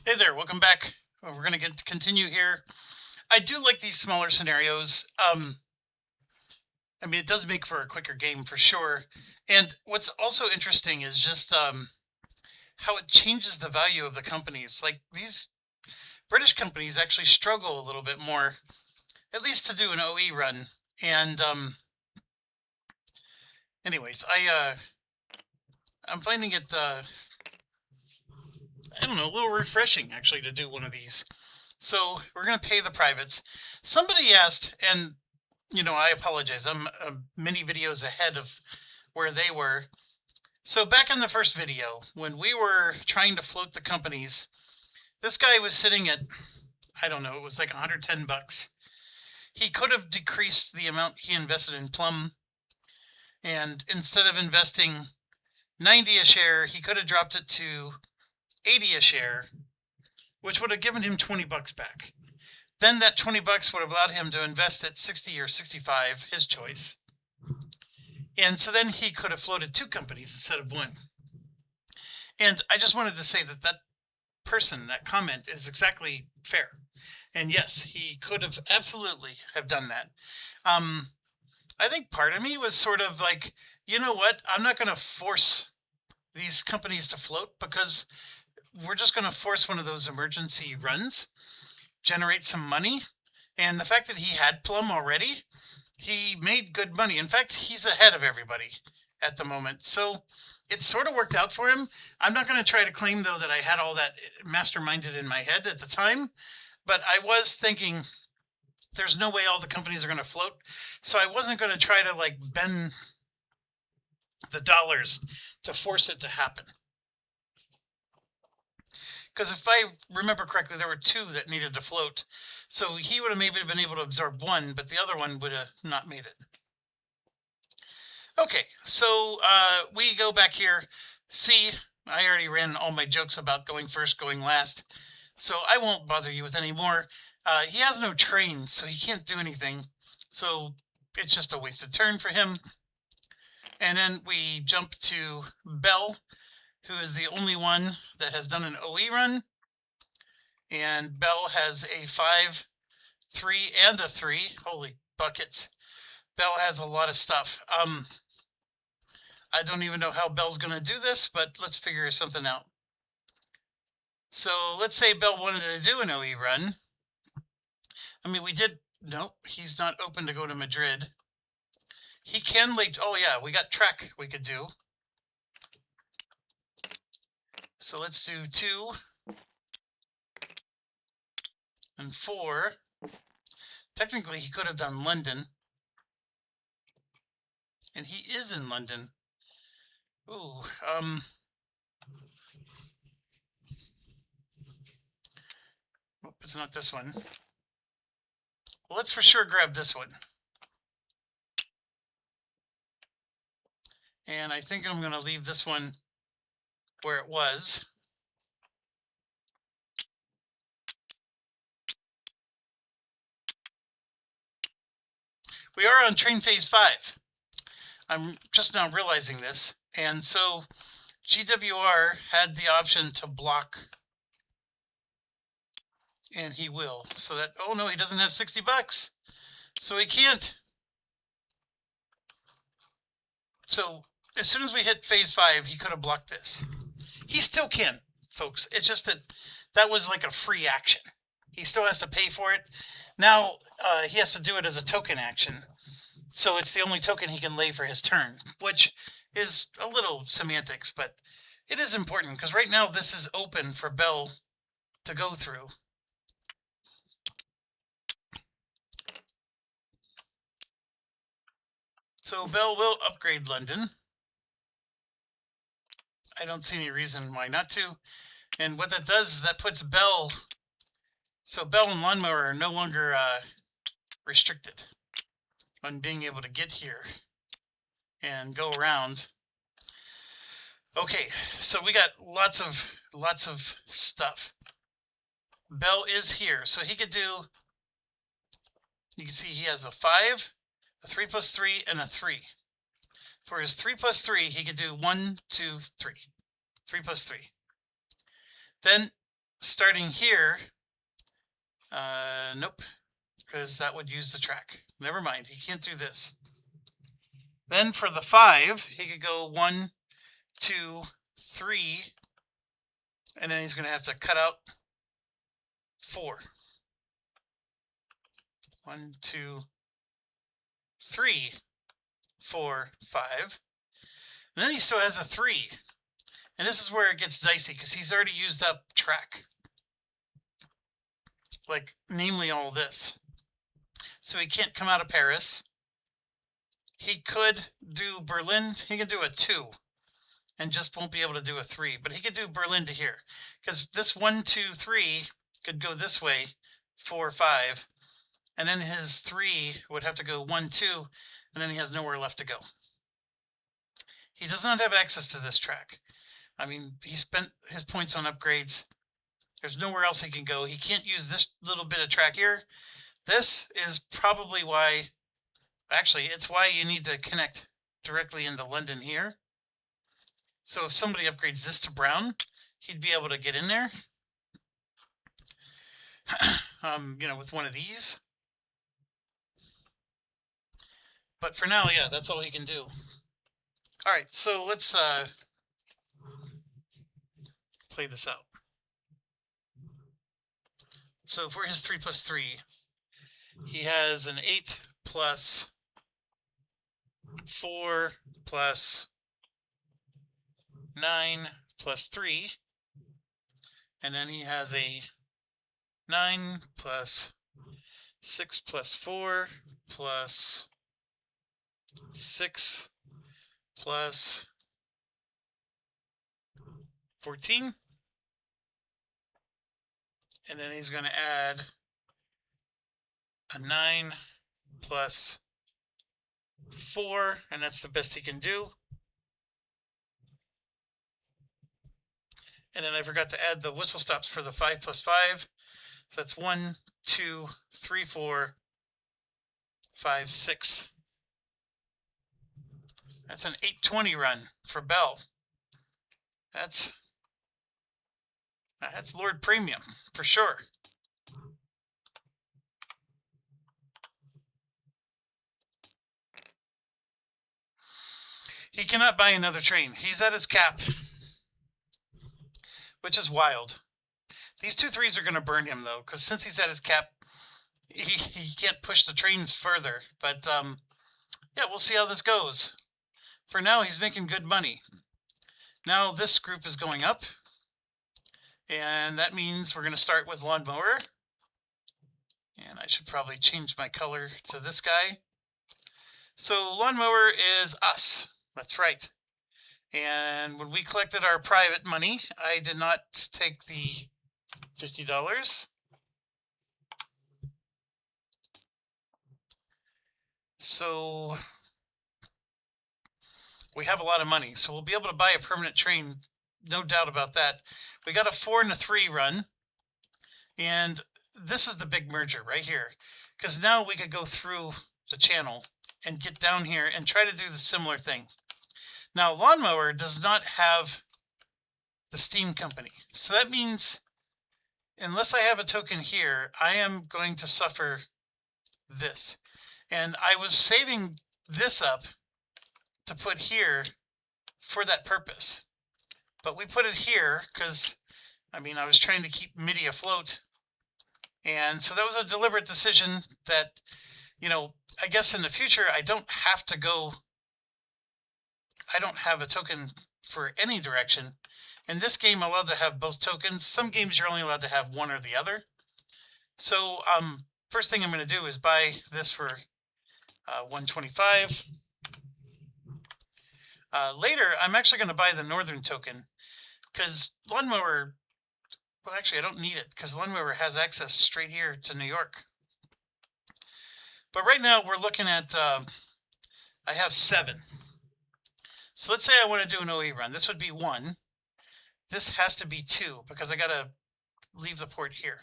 Hey there, welcome back. We're going to continue here. I do like these smaller scenarios. I mean, it does make for a quicker game for sure. And what's also interesting is just how it changes the value of the companies. Like these British companies actually struggle a little bit more, at least to do an OE run. And anyways, I'm finding it I don't know, a little refreshing actually to do one of these. So we're going to pay the privates. Somebody asked, and I apologize. I'm many videos ahead of where they were. So back in the first video, when we were trying to float the companies, this guy was sitting at, I don't know, it was like 110 bucks. He could have decreased the amount he invested in Plum, and instead of investing 90 a share, he could have dropped it to 80 a share, which would have given him 20 bucks back. Then that 20 bucks would have allowed him to invest at 60 or 65, his choice. And so then he could have floated two companies instead of one. And I just wanted to say that that person, that comment is exactly fair. And yes, he could have absolutely have done that. I think part of me was sort of like, you know what? I'm not going to force these companies to float because we're just going to force one of those emergency runs, generate some money. And the fact that he had Plum already, he made good money. In fact, he's ahead of everybody at the moment. So it sort of worked out for him. I'm not going to try to claim, though, that I had all that masterminded in my head at the time, but I was thinking there's no way all the companies are going to float. So I wasn't going to try to like bend the dollars to force it to happen. Because if I remember correctly, there were two that needed to float. So he would have maybe been able to absorb one, but the other one would have not made it. Okay, so we go back here. See, I already ran all my jokes about going first, going last, so I won't bother you with any more. He has no train, so he can't do anything. So it's just a wasted turn for him. And then we jump to Bell, who is the only one that has done an OE run. And Bell has a 5, 3, and a 3. Holy buckets. Bell has a lot of stuff. I don't even know how Bell's going to do this, but let's figure something out. So let's say Bell wanted to do an OE run. I mean, we did. Nope, he's not open to go to Madrid. He can late. Oh, yeah, we got Trek we could do. So let's do 2 and 4. Technically, he could have done London. And he is in London. Ooh, it's not this one. Well, let's for sure grab this one. And I think I'm going to leave this one where it was. We are on train phase 5. I'm just now realizing this. And so GWR had the option to block. And he will. So that, oh no, he doesn't have 60 bucks. So he can't. So as soon as we hit phase 5, he could have blocked this. He still can, folks. It's just that that was like a free action. He still has to pay for it. Now he has to do it as a token action. So it's the only token he can lay for his turn, which is a little semantics, but it is important because right now this is open for Bell to go through. So Bell will upgrade London. I don't see any reason why not to. And what that does is that puts Bell, so Bell and Lawnmower are no longer restricted on being able to get here and go around. Okay, so we got lots of stuff. Bell is here, so he could do, you can see he has a 5, a 3 plus 3, and a 3. For his 3 plus 3, he could do 1, 2, 3. 3 plus 3. Then starting here, nope, because that would use the track. Never mind, he can't do this. Then for the 5, he could go 1, 2, 3, and then he's going to have to cut out 4. 1, 2, 3, 4, 5. And then he still has a 3. And this is where it gets dicey because he's already used up track. Like, namely all this. So he can't come out of Paris. He could do Berlin. He can do a 2 and just won't be able to do a 3. But he could do Berlin to here. Because this 1, 2, 3 could go this way, 4, 5. And then his 3 would have to go 1, 2. And then he has nowhere left to go. He does not have access to this track. I mean, he spent his points on upgrades. There's nowhere else he can go. He can't use this little bit of track here. This is probably why, actually, it's why you need to connect directly into London here. So if somebody upgrades this to brown, he'd be able to get in there. With one of these. But for now, yeah, that's all he can do. All right, so let's play this out. So for his 3 plus 3, he has an 8 plus 4 plus 9 plus 3. And then he has a 9 plus 6 plus 4 plus 6 plus 14. And then he's going to add a 9 plus 4, and that's the best he can do. And then I forgot to add the whistle stops for the 5 plus 5. So that's 1, 2, 3, 4, 5, 6. That's an 820 run for Bell. That's Lord Premium for sure. He cannot buy another train. He's at his cap, which is wild. These 2 3s are going to burn him, though, because since he's at his cap, he can't push the trains further. But, yeah, we'll see how this goes. For now, he's making good money. Now this group is going up. And that means we're going to start with Lawnmower. And I should probably change my color to this guy. So Lawnmower is us. That's right. And when we collected our private money, I did not take the $50. So we have a lot of money. So we'll be able to buy a permanent train. No doubt about that. We got a 4 and a 3 run. And this is the big merger right here. Because now we could go through the channel and get down here and try to do the similar thing. Now, Lawnmower does not have the Steam Company. So that means, unless I have a token here, I am going to suffer this. And I was saving this up to put here for that purpose. But we put it here because, I mean, I was trying to keep MIDI afloat. And so that was a deliberate decision that, I guess in the future, I don't have a token for any direction. In this game, I'm allowed to have both tokens. Some games, you're only allowed to have one or the other. So first thing I'm going to do is buy this for 125. Later, I'm actually going to buy the Northern token because Lawnmower, well, actually, I don't need it because Lawnmower has access straight here to New York. But right now, we're looking at, I have 7. So let's say I want to do an OE run. This would be 1. This has to be 2 because I got to leave the port here.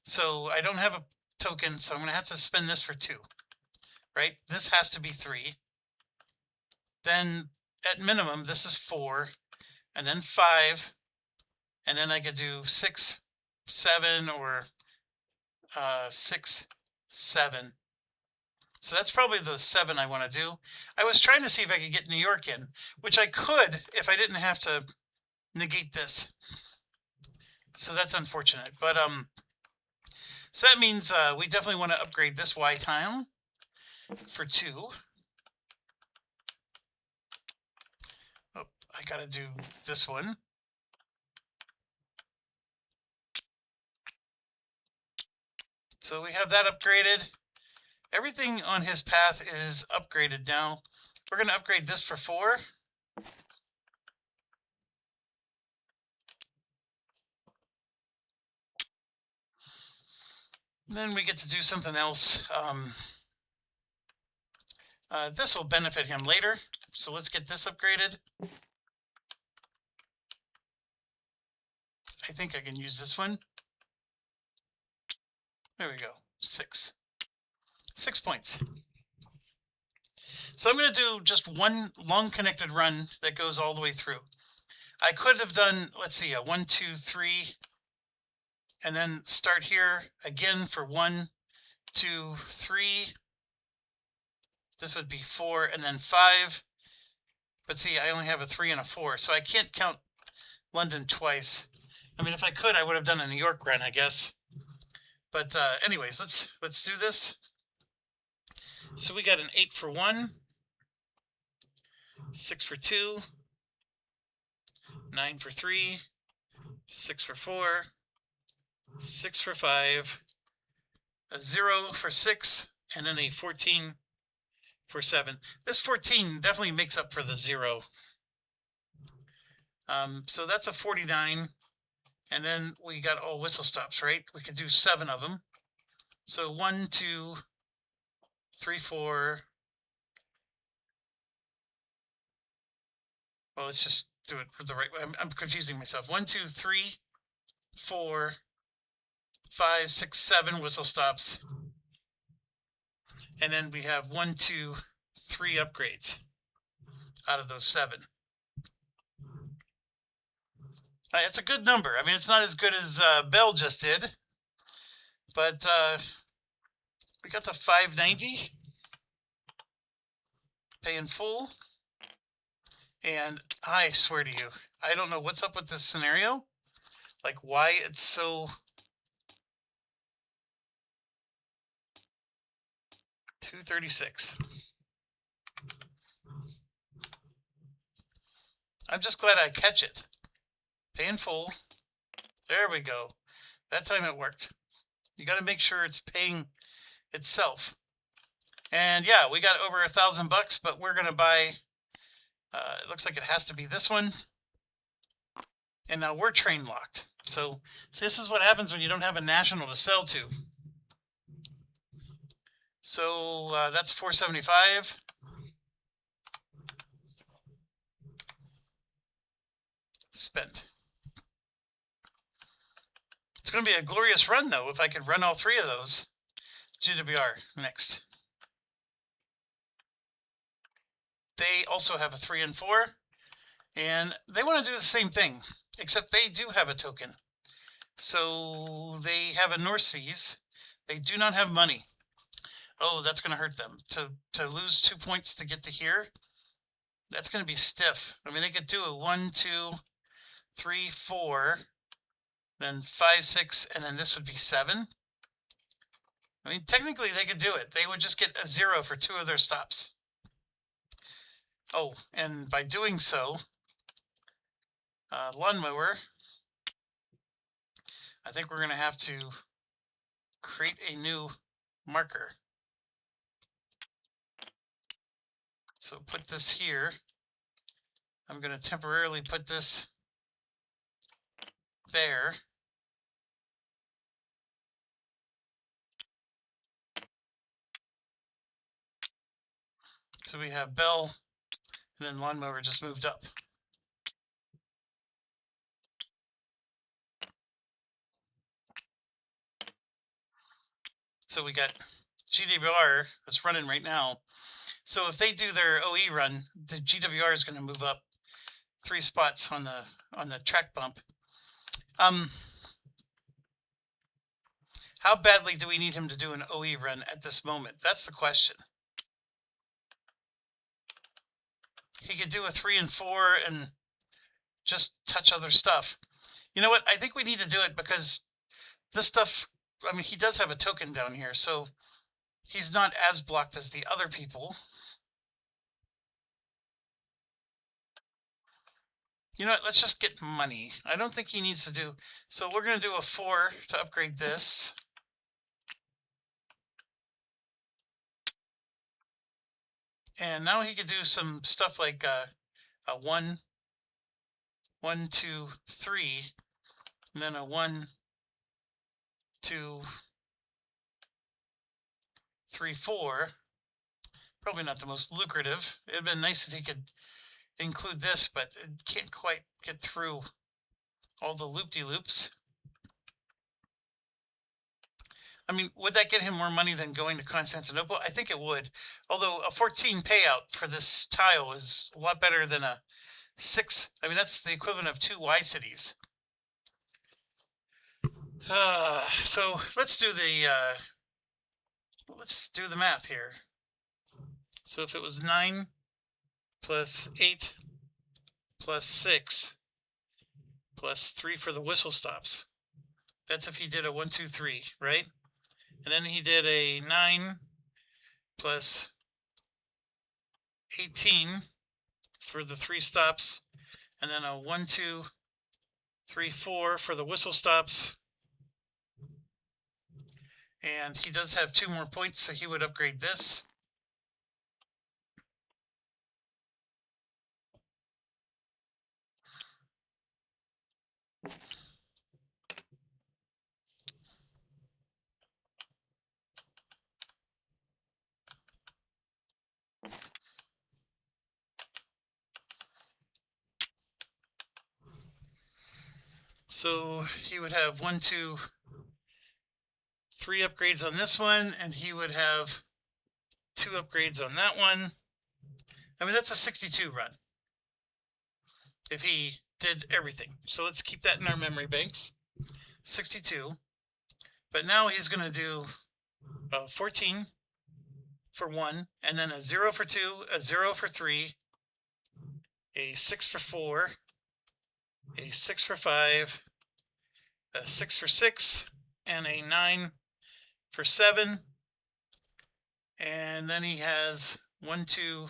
So I don't have a token, so I'm going to have to spend this for 2. Right? This has to be 3. Then at minimum, this is 4, and then 5, and then I could do 6, 7, or 6, 7. So that's probably the 7 I want to do. I was trying to see if I could get New York in, which I could if I didn't have to negate this. So that's unfortunate. But so that means we definitely want to upgrade this Y tile for 2. Oh, I got to do this one. So we have that upgraded. Everything on his path is upgraded now. We're going to upgrade this for 4. Then we get to do something else. This will benefit him later. So let's get this upgraded. I think I can use this one. There we go. 6. 6 points. So I'm going to do just one long connected run that goes all the way through. I could have done, let's see, a 1, 2, 3, and then start here again for 1, 2, 3. This would be 4 and then 5. But see, I only have a 3 and a 4, so I can't count London twice. I mean, if I could, I would have done a New York run, I guess. But anyways, let's do this. So we got an 8 for 1, 6 for 2, 9 for 3, 6 for 4, 6 for 5, a 0 for 6, and then a 14 for 7. This 14 definitely makes up for the 0. So that's a 49. And then we got all whistle stops, right? We could do 7 of them. So 1, 2, 3, 4. Well, let's just do it the right way. I'm confusing myself. 1, 2, 3, 4, 5, 6, 7 whistle stops. And then we have 1, 2, 3 upgrades out of those 7. It's a good number. I mean, it's not as good as Bell just did, but we got to 590, pay in full, and I swear to you, I don't know what's up with this scenario, like why it's so... 236. I'm just glad I catch it. Pay in full. There we go. That time it worked. You got to make sure it's paying itself. And yeah, we got over $1,000, but we're going to buy, it looks like it has to be this one. And now we're train locked. So this is what happens when you don't have a national to sell to. So that's 475. Spent. It's going to be a glorious run, though, if I could run all 3 of those. GWR next. They also have a 3 and 4, and they want to do the same thing, except they do have a token. So they have a North Seas. They do not have money. Oh, that's going to hurt them. To lose 2 points to get to here, that's going to be stiff. I mean, they could do a 1, 2, 3, 4, then 5, 6, and then this would be 7. I mean, technically they could do it. They would just get a 0 for 2 of their stops. Oh, and by doing so, lawnmower, I think we're going to have to create a new marker. So put this here. I'm going to temporarily put this there. So we have Bell, and then lawnmower just moved up. So we got GWR that's running right now. So if they do their OE run, the GWR is going to move up 3 spots on the track bump. How badly do we need him to do an OE run at this moment? That's the question. He could do a 3 and 4 and just touch other stuff. You know what? I think we need to do it because this stuff, I mean, he does have a token down here, so he's not as blocked as the other people. You know what? Let's just get money. I don't think he needs to do... So we're going to do a 4 to upgrade this. And now he could do some stuff like a 1, 1, 2, 3, and then a 1, 2, 3, 4. Probably not the most lucrative. It'd been nice if he could include this, but it can't quite get through all the loop-de-loops. I mean, would that get him more money than going to Constantinople? I think it would. Although a 14 payout for this tile is a lot better than a 6. I mean, that's the equivalent of 2 Y cities. So let's do the math here. So if it was 9 plus 8 plus 6 plus 3 for the whistle stops. That's if he did a 1, 2, 3, right? And then he did a 9 plus 18 for the 3 stops, and then a 1, 2, 3, 4 for the whistle stops. And he does have 2 more points, so he would upgrade this. So he would have 1, 2, 3 upgrades on this one, and he would have 2 upgrades on that one. I mean, that's a 62 run if he did everything. So let's keep that in our memory banks. 62. But now he's going to do 14 for 1, and then a 0 for 2, a 0 for 3, a 6 for 4, a 6 for 5, a 6 for 6, and a 9 for 7. And then he has 1, 2,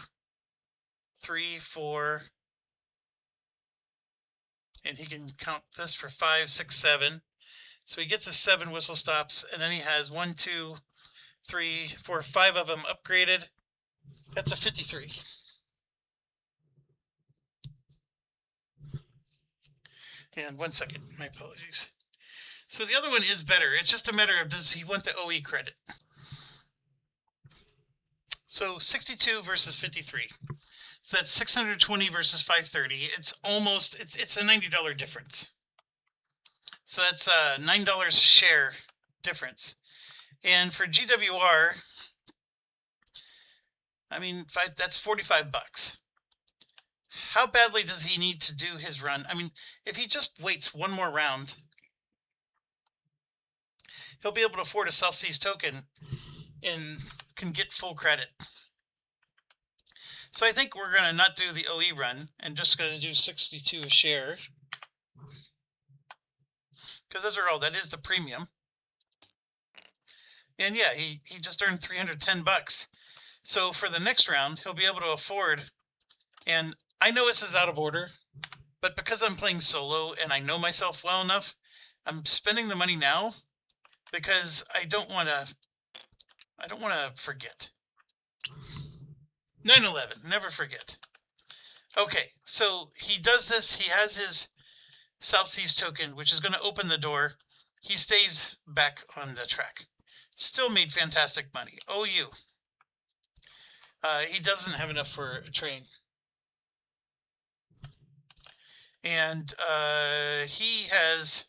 3, 4, and he can count this for 5, 6, 7. So he gets the 7 whistle stops, and then he has 1, 2, 3, 4, 5 of them upgraded. That's a 53. And 1 second, my apologies. So the other one is better. It's just a matter of, does he want the OE credit? So 62 versus 53. So that's 620 versus 530. It's almost, it's a $90 difference. So that's a $9 a share difference. And for GWR, I mean, that's 45 bucks. How badly does he need to do his run? I mean, if he just waits one more round, he'll be able to afford a South Seas token and can get full credit. So I think we're going to not do the OE run and just going to do 62 a share. Because those are all, that is the premium. And yeah, he just earned 310 bucks. So for the next round, he'll be able to afford, and I know this is out of order, but because I'm playing solo and I know myself well enough, I'm spending the money now because I don't want to forget. 9/11, never forget. Okay, so he does this. He has his South Seas token, which is going to open the door. He stays back on the track. Still made fantastic money. OU. He doesn't have enough for a train. And he has,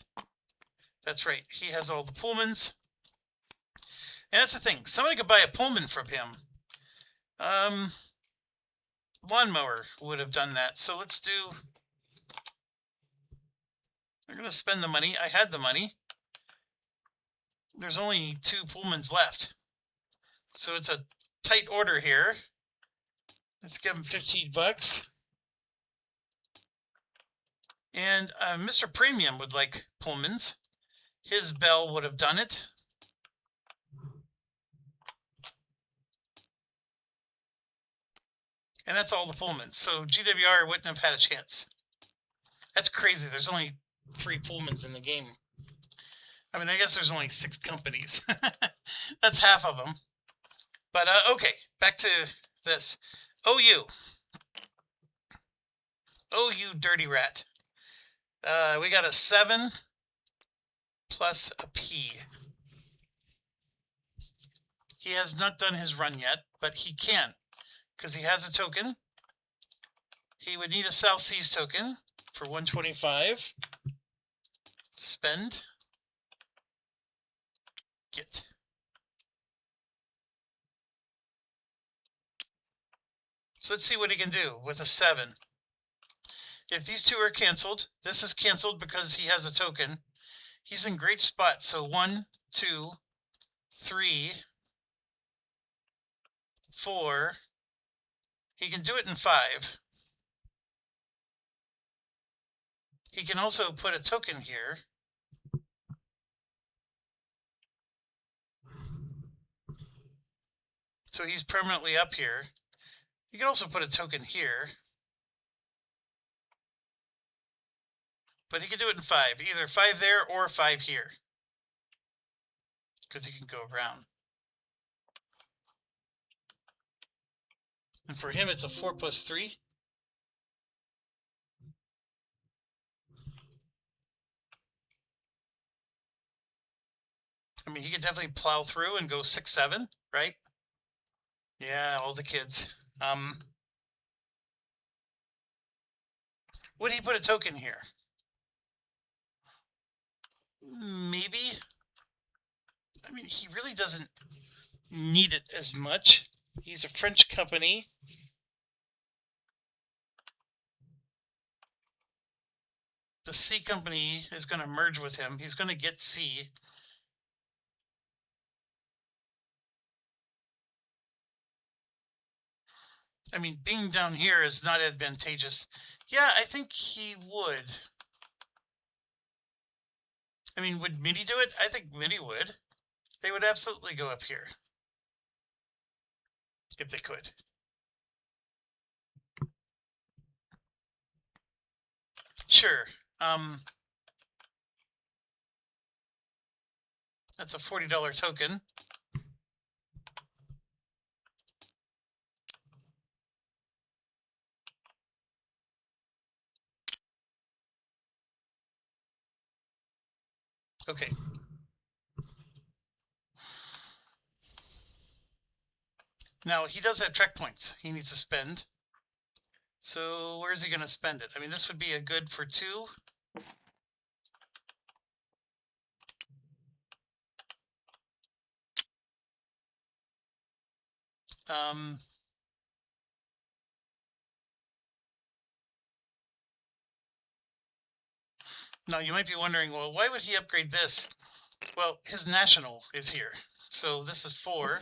that's right, he has all the Pullmans. And that's the thing. Somebody could buy a Pullman from him. Lawnmower would have done that. So let's do They're going to spend the money. I had the money. There's only 2 Pullmans left. So it's a tight order here. Let's give him 15 bucks. And Mr. Premium would like Pullmans. His bell would have done it. And that's all the Pullmans. So GWR wouldn't have had a chance. That's crazy. There's only 3 Pullmans in the game. I mean, I guess there's only 6 companies. That's half of them. But, okay, back to this. OU. OU Dirty Rat. We got a 7 plus a P. He has not done his run yet, but he can, because he has a token. He would need a South Seas token for 125. Spend. Get. So let's see what he can do with a 7. If these 2 are canceled, this is canceled because he has a token. He's in great spot. So 1, 2, 3, 4. He can do it in 5. He can also put a token here. So he's permanently up here. You can also put a token here. But he can do it in 5. Either 5 there or 5 here. Because he can go around. And for him, it's a 4 plus 3. I mean, he could definitely plow through and go 6, 7, right? Yeah, all the kids. Would he put a token here? Maybe. I mean, he really doesn't need it as much. He's a French company. The C company is going to merge with him. He's going to get C. I mean, being down here is not advantageous. Yeah, I think he would. I mean, would MIDI do it? I think MIDI would. They would absolutely go up here. If they could. Sure. That's a $40 token. Okay. Now, he does have track points he needs to spend. So where's he going to spend it? I mean, this would be a good for 2. Now, you might be wondering, well, why would he upgrade this? Well, his national is here. So this is 4.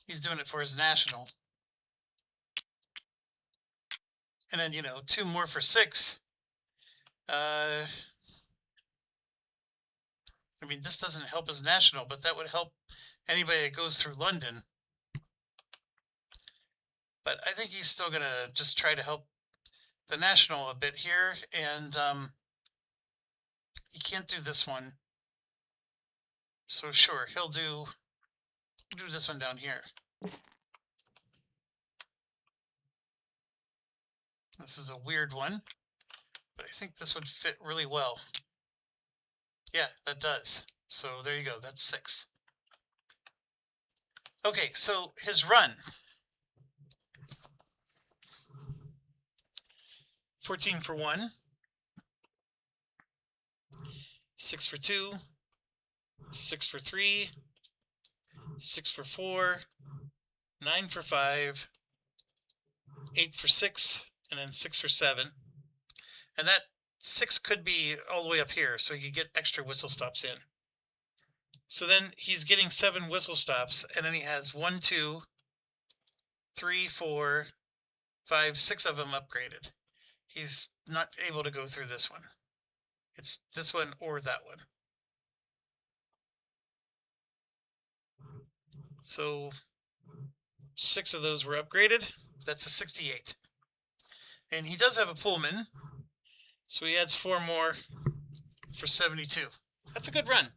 He's doing it for his national. And then, 2 more for 6. I mean, this doesn't help his national, but that would help anybody that goes through London. But I think he's still going to just try to help the national a bit here. And he can't do this one. So sure, he'll do this one down here. This is a weird one, but I think this would fit really well. Yeah, that does. So there you go. That's 6. Okay, so his run. 14 for 1. 6 for 2. 6 for 3. 6 for 4. 9 for 5. 8 for 6. and then 6 for 7. And that 6 could be all the way up here, so he could get extra whistle stops in. So then he's getting 7 whistle stops, and then he has 1, 2, 3, 4, 5, 6 of them upgraded. He's not able to go through this one. It's this one or that one. So 6 of those were upgraded. That's a 68. And he does have a Pullman, so he adds 4 more for 72. That's a good run.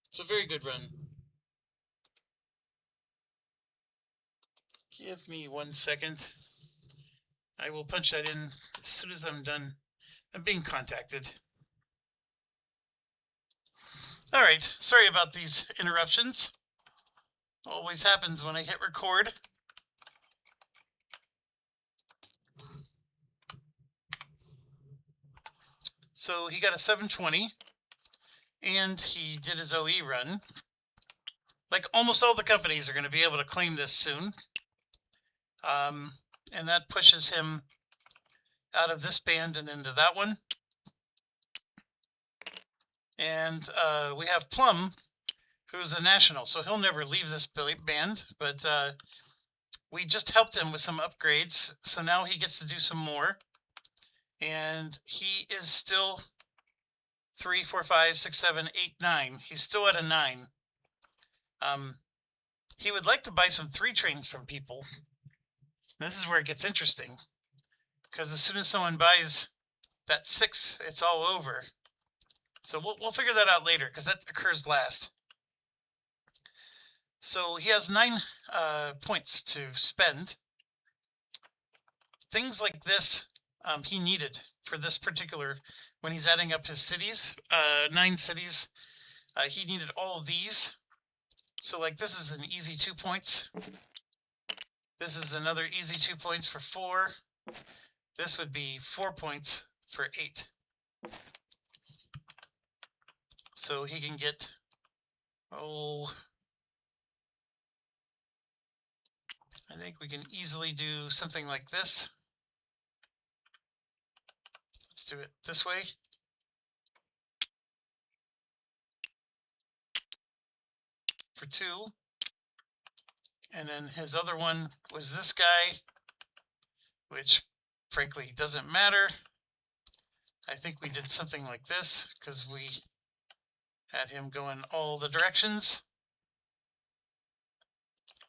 It's a very good run. Give me 1 second. I will punch that in as soon as I'm done. I'm being contacted. All right, sorry about these interruptions. Always happens when I hit record. So he got a 720, and he did his OE run. Like almost all the companies are going to be able to claim this soon. And that pushes him out of this band and into that one. And we have Plum, who's a national, so he'll never leave this band, but we just helped him with some upgrades, so now he gets to do some more. And he is still 3, 4, 5, 6, 7, 8, 9. He's still at a 9. He would like to buy some 3 trains from people. This is where it gets interesting, because as soon as someone buys that 6, it's all over. So we'll figure that out later, because that occurs last. So he has 9 points to spend. Things like this he needed for this particular, when he's adding up his cities, 9 cities, he needed all of these. So like this is an easy 2 points. This is another easy 2 points for 4. This would be 4 points for 8. So he can get, I think we can easily do something like this. Let's do it this way. For 2. And then his other one was this guy, which frankly doesn't matter. I think we did something like this because we had him go in all the directions.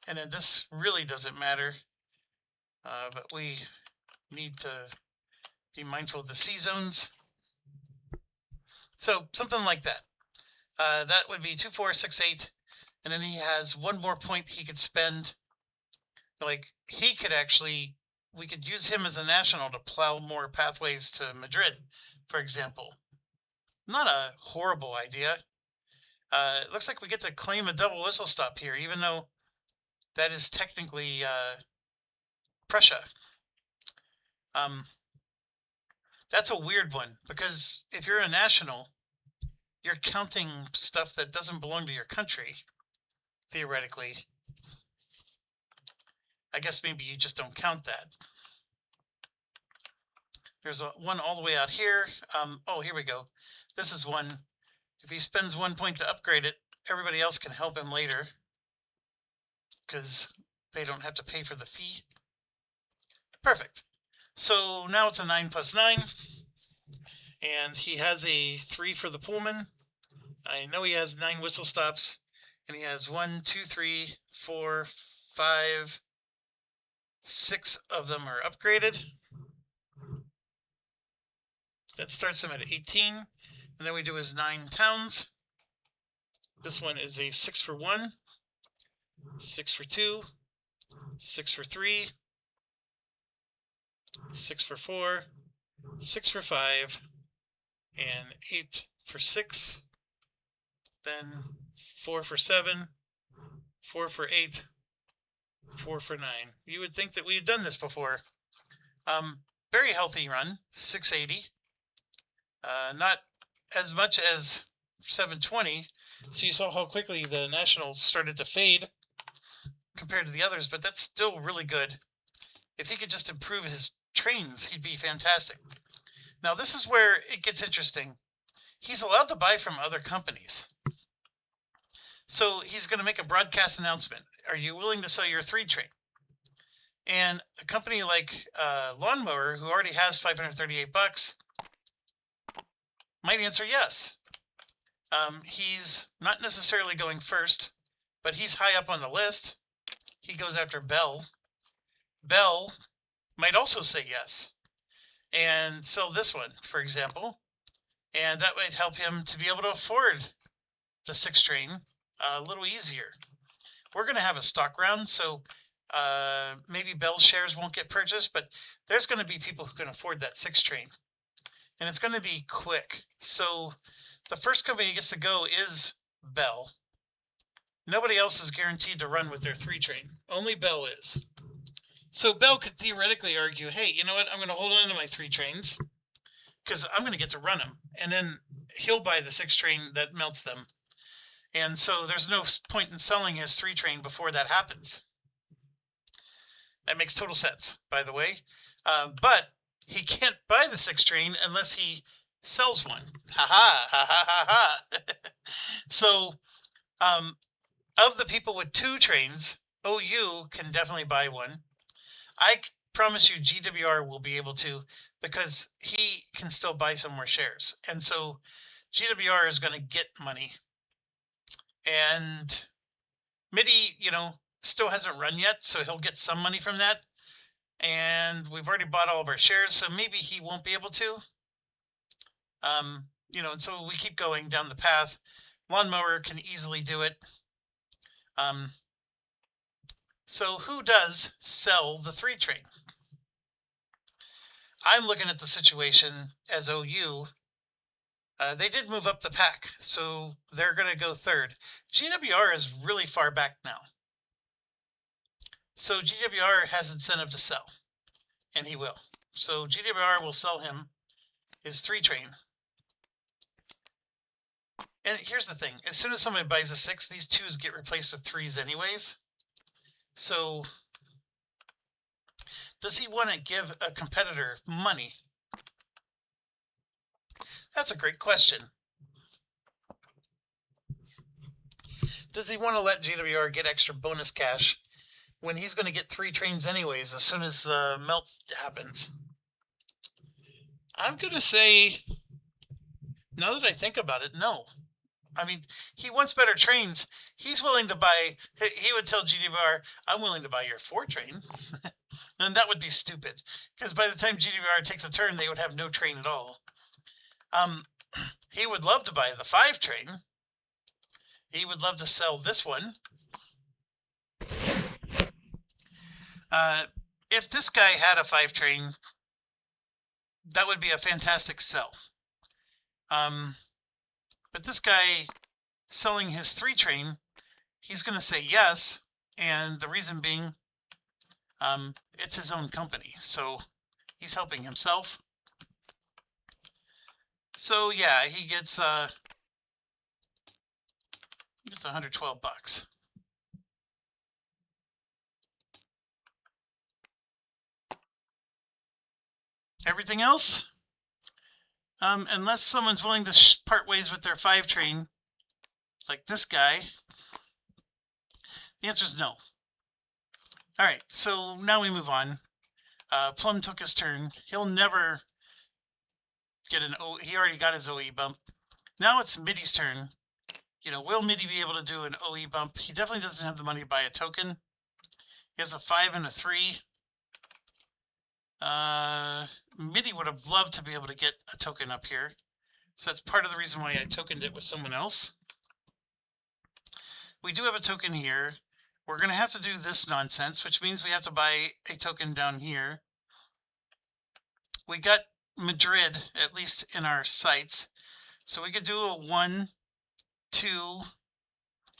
And then this really doesn't matter, but we need to be mindful of the C zones. So something like that. That would be 2, 4, 6, 8. And then he has 1 more point he could spend. Like he could actually, we could use him as a national to plow more pathways to Madrid, for example. Not a horrible idea. It looks like we get to claim a double whistle stop here, even though that is technically Prussia. That's a weird one, because if you're a national, you're counting stuff that doesn't belong to your country, theoretically. I guess maybe you just don't count that. There's one all the way out here. Oh, here we go. This is one. If he spends 1 point to upgrade it, everybody else can help him later, because they don't have to pay for the fee. Perfect. So now it's a 9 plus 9. And he has a 3 for the Pullman. I know he has 9 whistle stops. And he has 1, 2, 3, 4, 5, 6 of them are upgraded. That starts him at 18. And then we do his 9 towns. This one is a 6 for 1, 6 for 2, 6 for 3, 6 for 4, 6 for 5, and 8 for 6. Then 4 for 7, 4 for 8, 4 for 9. You would think that we had done this before. Very healthy run, 680. Not as much as 720. So you saw how quickly the Nationals started to fade compared to the others, but that's still really good. If he could just improve his trains, he'd be fantastic. Now, this is where it gets interesting. He's allowed to buy from other companies. So he's going to make a broadcast announcement. Are you willing to sell your 3 train? And a company like Lawnmower, who already has $538, might answer yes. He's not necessarily going first, but he's high up on the list. He goes after Bell. Bell might also say yes and sell this one, for example. And that might help him to be able to afford the 6 train a little easier. We're going to have a stock round, so maybe Bell's shares won't get purchased, but there's going to be people who can afford that 6 train. And it's going to be quick. So the first company gets to go is Bell. Nobody else is guaranteed to run with their 3 train. Only Bell is. So Bell could theoretically argue, hey, you know what? I'm going to hold on to my 3 trains because I'm going to get to run them. And then he'll buy the 6 train that melts them. And so there's no point in selling his 3 train before that happens. That makes total sense, by the way. But he can't buy the 6 train unless he sells one. Ha ha ha ha ha ha. So of the people with 2 trains, OU can definitely buy one. I promise you GWR will be able to, because he can still buy some more shares. And so GWR is going to get money. And MIDI, still hasn't run yet, so he'll get some money from that. And we've already bought all of our shares, so maybe he won't be able to. And so we keep going down the path. Lawnmower can easily do it. So who does sell the 3 train? I'm looking at the situation as OU. They did move up the pack, so they're going to go 3rd. GWR is really far back now. So GWR has incentive to sell, and he will. So GWR will sell him his 3 train. And here's the thing. As soon as somebody buys a 6, these 2s get replaced with 3s anyways. So does he want to give a competitor money? That's a great question. Does he want to let GWR get extra bonus cash when he's going to get 3 trains anyways as soon as the melt happens? I'm going to say, now that I think about it, no. I mean, he wants better trains. He's willing to buy, he would tell GWR, I'm willing to buy your 4 train. And that would be stupid, because by the time GWR takes a turn, they would have no train at all. He would love to buy the 5 train. He would love to sell this one. If this guy had a 5 train, that would be a fantastic sell. But this guy selling his 3 train, he's going to say yes. And the reason being, it's his own company. So he's helping himself. So yeah, he gets $112. Everything else, unless someone's willing to part ways with their 5 train, like this guy, the answer is no. All right, so now we move on. Plum took his turn. He'll never get an O. He already got his OE bump. Now it's MIDI's turn. Will MIDI be able to do an OE bump? He definitely doesn't have the money to buy a token. He has a 5 and a 3. MIDI would have loved to be able to get a token up here. So that's part of the reason why I tokened it with someone else. We do have a token here. We're going to have to do this nonsense, which means we have to buy a token down here. We got Madrid, at least in our sights. So we could do a 1, 2,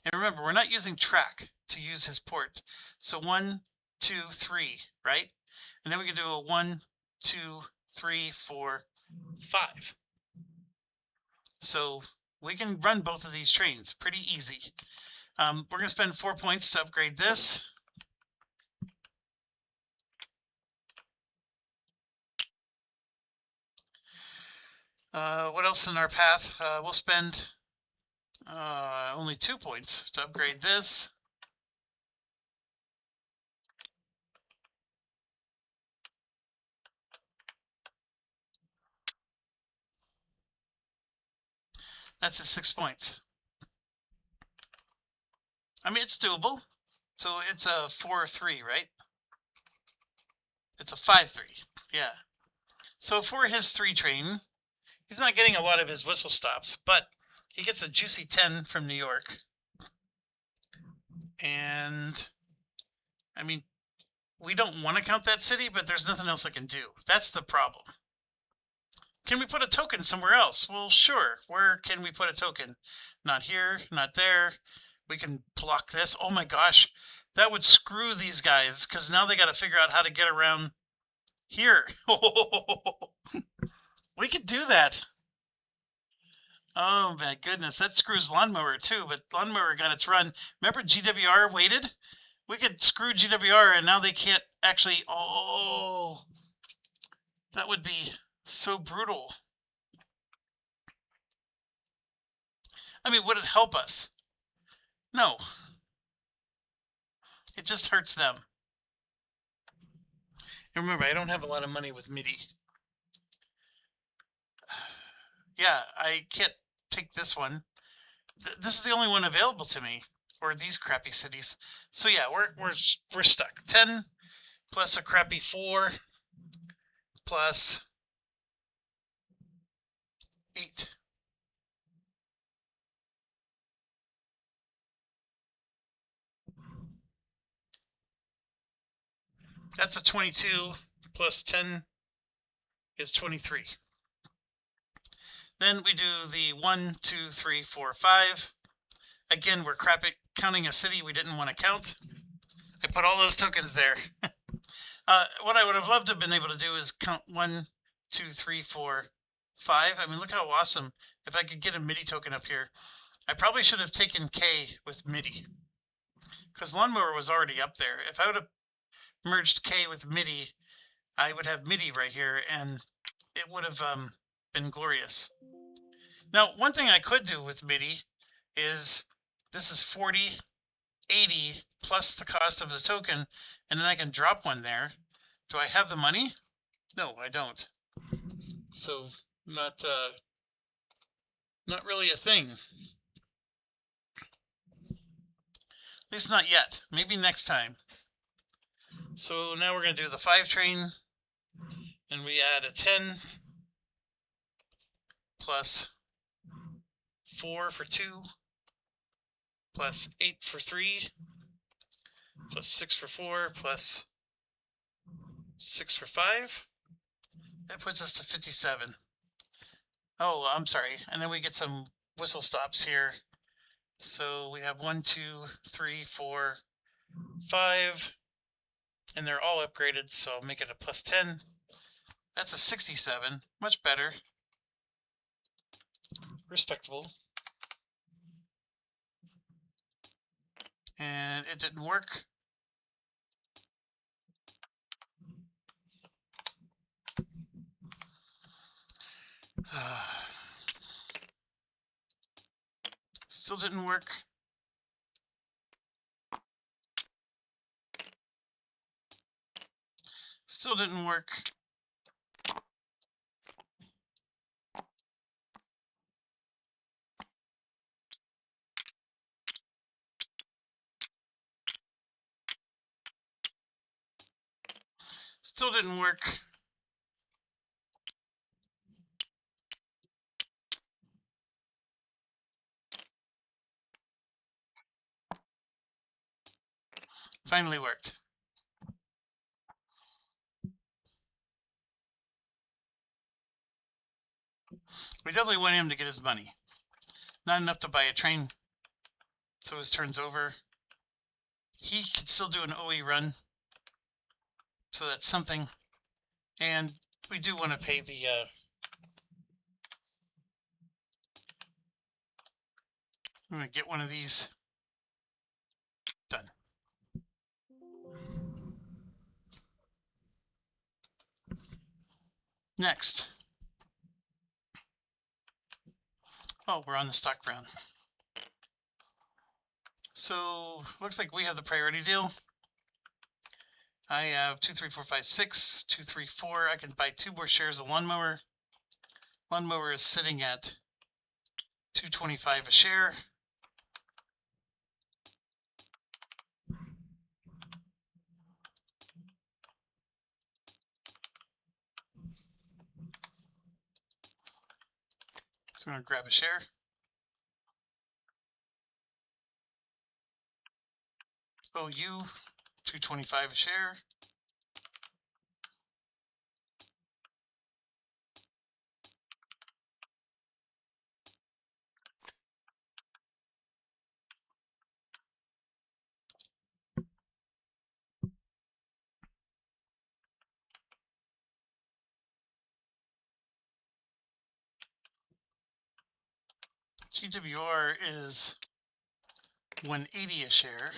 and remember, we're not using track to use his port. So 1, 2, 3, right? And then we could do a 1, 2, 3, 4, 5. So we can run both of these trains pretty easy. We're going to spend 4 points to upgrade this. What else in our path? We'll spend only 2 points to upgrade this. That's at 6 points. I mean, it's doable. So it's a 4-3, right? It's a 5-3. Yeah. So for his 3 train, he's not getting a lot of his whistle stops, but he gets a juicy 10 from New York. And I mean, we don't want to count that city, but there's nothing else I can do. That's the problem. Can we put a token somewhere else? Well, sure. Where can we put a token? Not here, not there. We can block this. Oh my gosh, that would screw these guys because now they got to figure out how to get around here. We could do that. Oh my goodness, that screws Lawnmower too, but Lawnmower got its run. Remember GWR waited? We could screw GWR and now they can't actually, oh, that would be so brutal. I mean, would it help us? No. It just hurts them. And remember, I don't have a lot of money with MIDI. Yeah, I can't take this one. This is the only one available to me, or these crappy cities. So yeah, we're stuck. 10 plus a crappy 4 plus 8. That's a 22 plus 10 is 23. Then we do the 1, 2, 3, 4, 5. Again, we're counting a city we didn't want to count. I put all those tokens there. What I would have loved to have been able to do is count 1, 2, 3, 4, 5. I mean, look how awesome. If I could get a MIDI token up here. I probably should have taken K with MIDI because Lawnmower was already up there. If I would have merged K with MIDI, I would have MIDI right here and it would have been glorious. Now, one thing I could do with MIDI is this is 40, 80 plus the cost of the token, and then I can drop one there. Do I have the money? No, I don't. So not really a thing. At least not yet. Maybe next time. So now we're going to do the 5 train, and we add a 10 plus 4 for 2 plus 8 for 3 plus 6 for 4 plus 6 for 5. That puts us to 57. Oh, I'm sorry. And then we get some whistle stops here. So we have 1, 2, 3, 4, 5. And they're all upgraded, so I'll make it a plus 10. That's a 67. Much better. Respectable. And it didn't work. Still didn't work. Still didn't work. Still didn't work. Finally worked. We definitely want him to get his money. Not enough to buy a train. So his turn's over. He could still do an OE run. So that's something. And we do want to pay the I'm going to get one of these. Done. Next. Oh, we're on the stock round. So looks like we have the priority deal. I have 2, 3, 4, 5, 6, 2, 3, 4. I can buy 2 more shares of lawnmower. Lawnmower is sitting at $2.25 a share. So I'm going to grab a share. OU, $2.25 a share. GWR is $1.80 a share.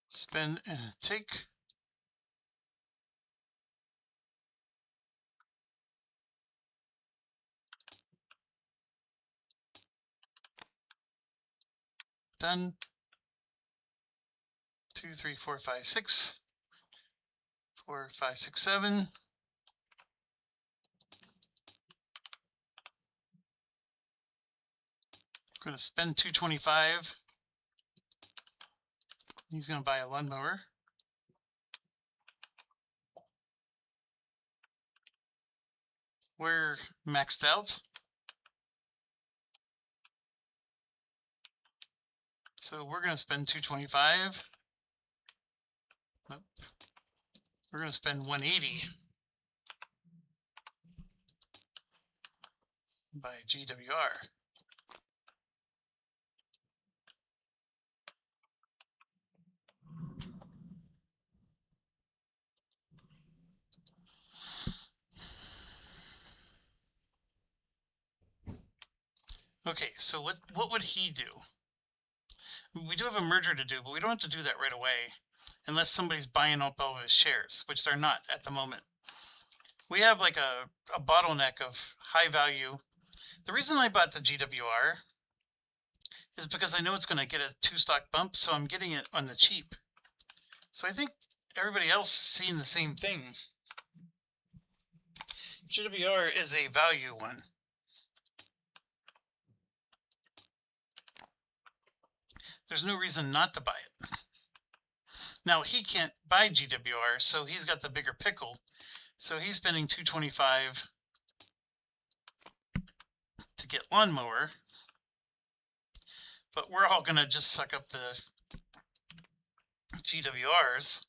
Spend and take. Done. 2, 3, 4, 5, 6. 4, 5, 6, 7. I'm going to spend $2.25. He's going to buy a lawnmower. We're maxed out. So we're going to spend $2.25. Nope. We're going to spend $1.80 by GWR. Okay, so what would he do? We do have a merger to do, but we don't have to do that right away unless somebody's buying up all of his shares, which they're not at the moment. We have like a bottleneck of high value. The reason I bought the GWR is because I know it's going to get a 2 stock bump, so I'm getting it on the cheap. So I think everybody else is seeing the same thing. GWR is a value one. There's no reason not to buy it. Now he can't buy GWR, so he's got the bigger pickle. So he's spending $2.25 to get lawnmower. But we're all gonna just suck up the GWRs.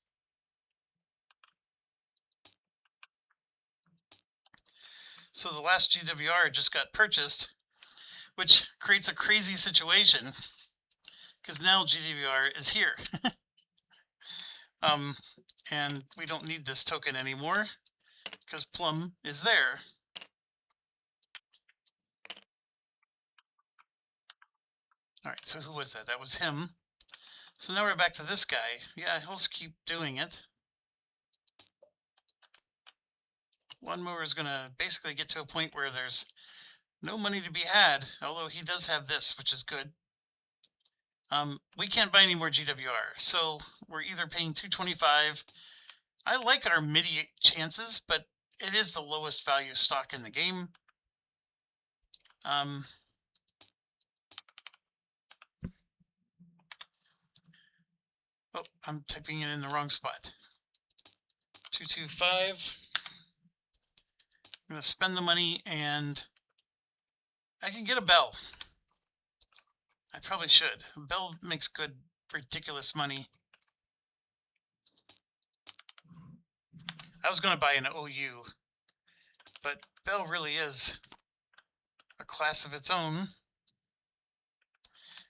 So the last GWR just got purchased, which creates a crazy situation because now GWR is here. And we don't need this token anymore because Plum is there. All right, so who was that? That was him. So now we're back to this guy. Yeah, he'll just keep doing it. Lawnmower is going to basically get to a point where there's no money to be had, although he does have this, which is good. We can't buy any more GWR, so we're either paying $2.25. I like our MIDI chances, but it is the lowest value stock in the game. Oh, I'm typing it in the wrong spot. 225. I'm going to spend the money, and I can get a Bell. I probably should. Bell makes good, ridiculous money. I was going to buy an OU, but Bell really is a class of its own.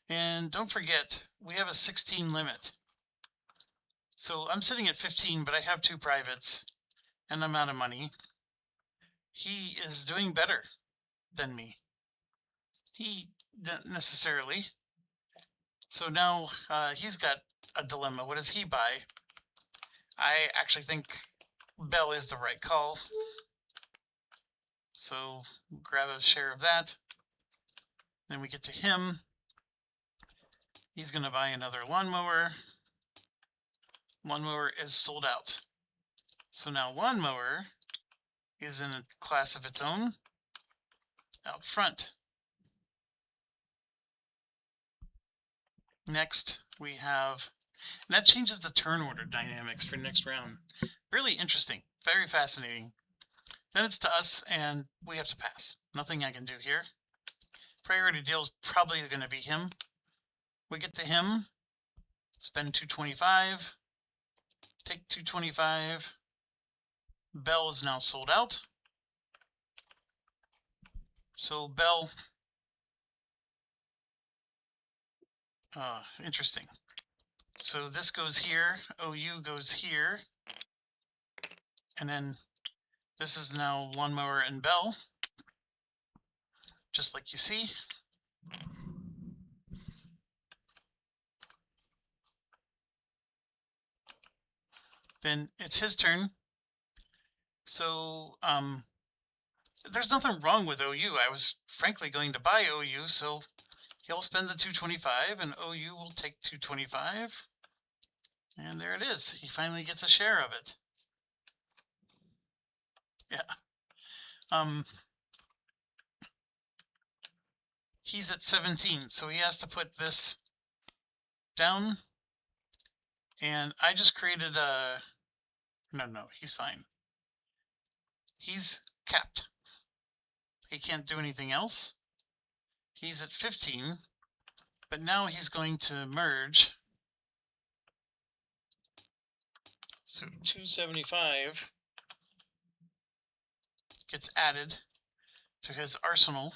And don't forget, we have a 16 limit. So I'm sitting at 15, but I have 2 privates. and I'm out of money, he is doing better than me. He didn't necessarily. So now he's got a dilemma. What does he buy? I actually think Bell is the right call. So grab a share of that. Then we get to him. He's going to buy another lawnmower. Lawnmower is sold out. So now lawnmower is in a class of its own out front. Next, we have, and that changes the turn order dynamics for next round. Really interesting, very fascinating. Then it's to us, and we have to pass. Nothing I can do here. Priority deal is probably going to be him. We get to him, spend 225, take 225. Bell is now sold out. So Bell, interesting. So this goes here, OU goes here, and then this is now lawnmower and Bell, just like you see. Then it's his turn. So there's nothing wrong with OU. I was frankly going to buy OU, so he'll spend the 225 and OU will take 225. And there it is. He finally gets a share of it. Yeah. He's at 17, so he has to put this down. And I just created a... No, he's fine. He's capped. He can't do anything else. He's at 15, but now he's going to merge. So 275 gets added to his arsenal.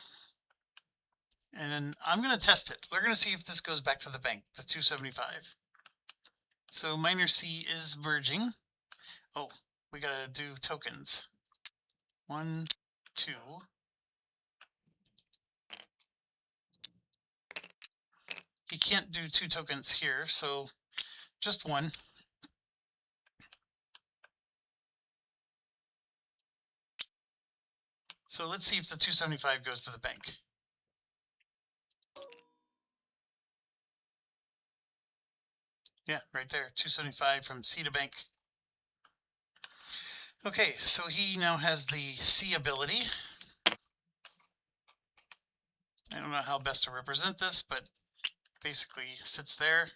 And then I'm going to test it. We're going to see if this goes back to the bank, the 275. So minor C is merging. Oh, we got to do tokens. 1, 2. He can't do 2 tokens here, so just 1. So let's see if the 275 goes to the bank. Yeah, right there, 275 from C to bank. Okay, so he now has the C ability. I don't know how best to represent this, but basically sits there.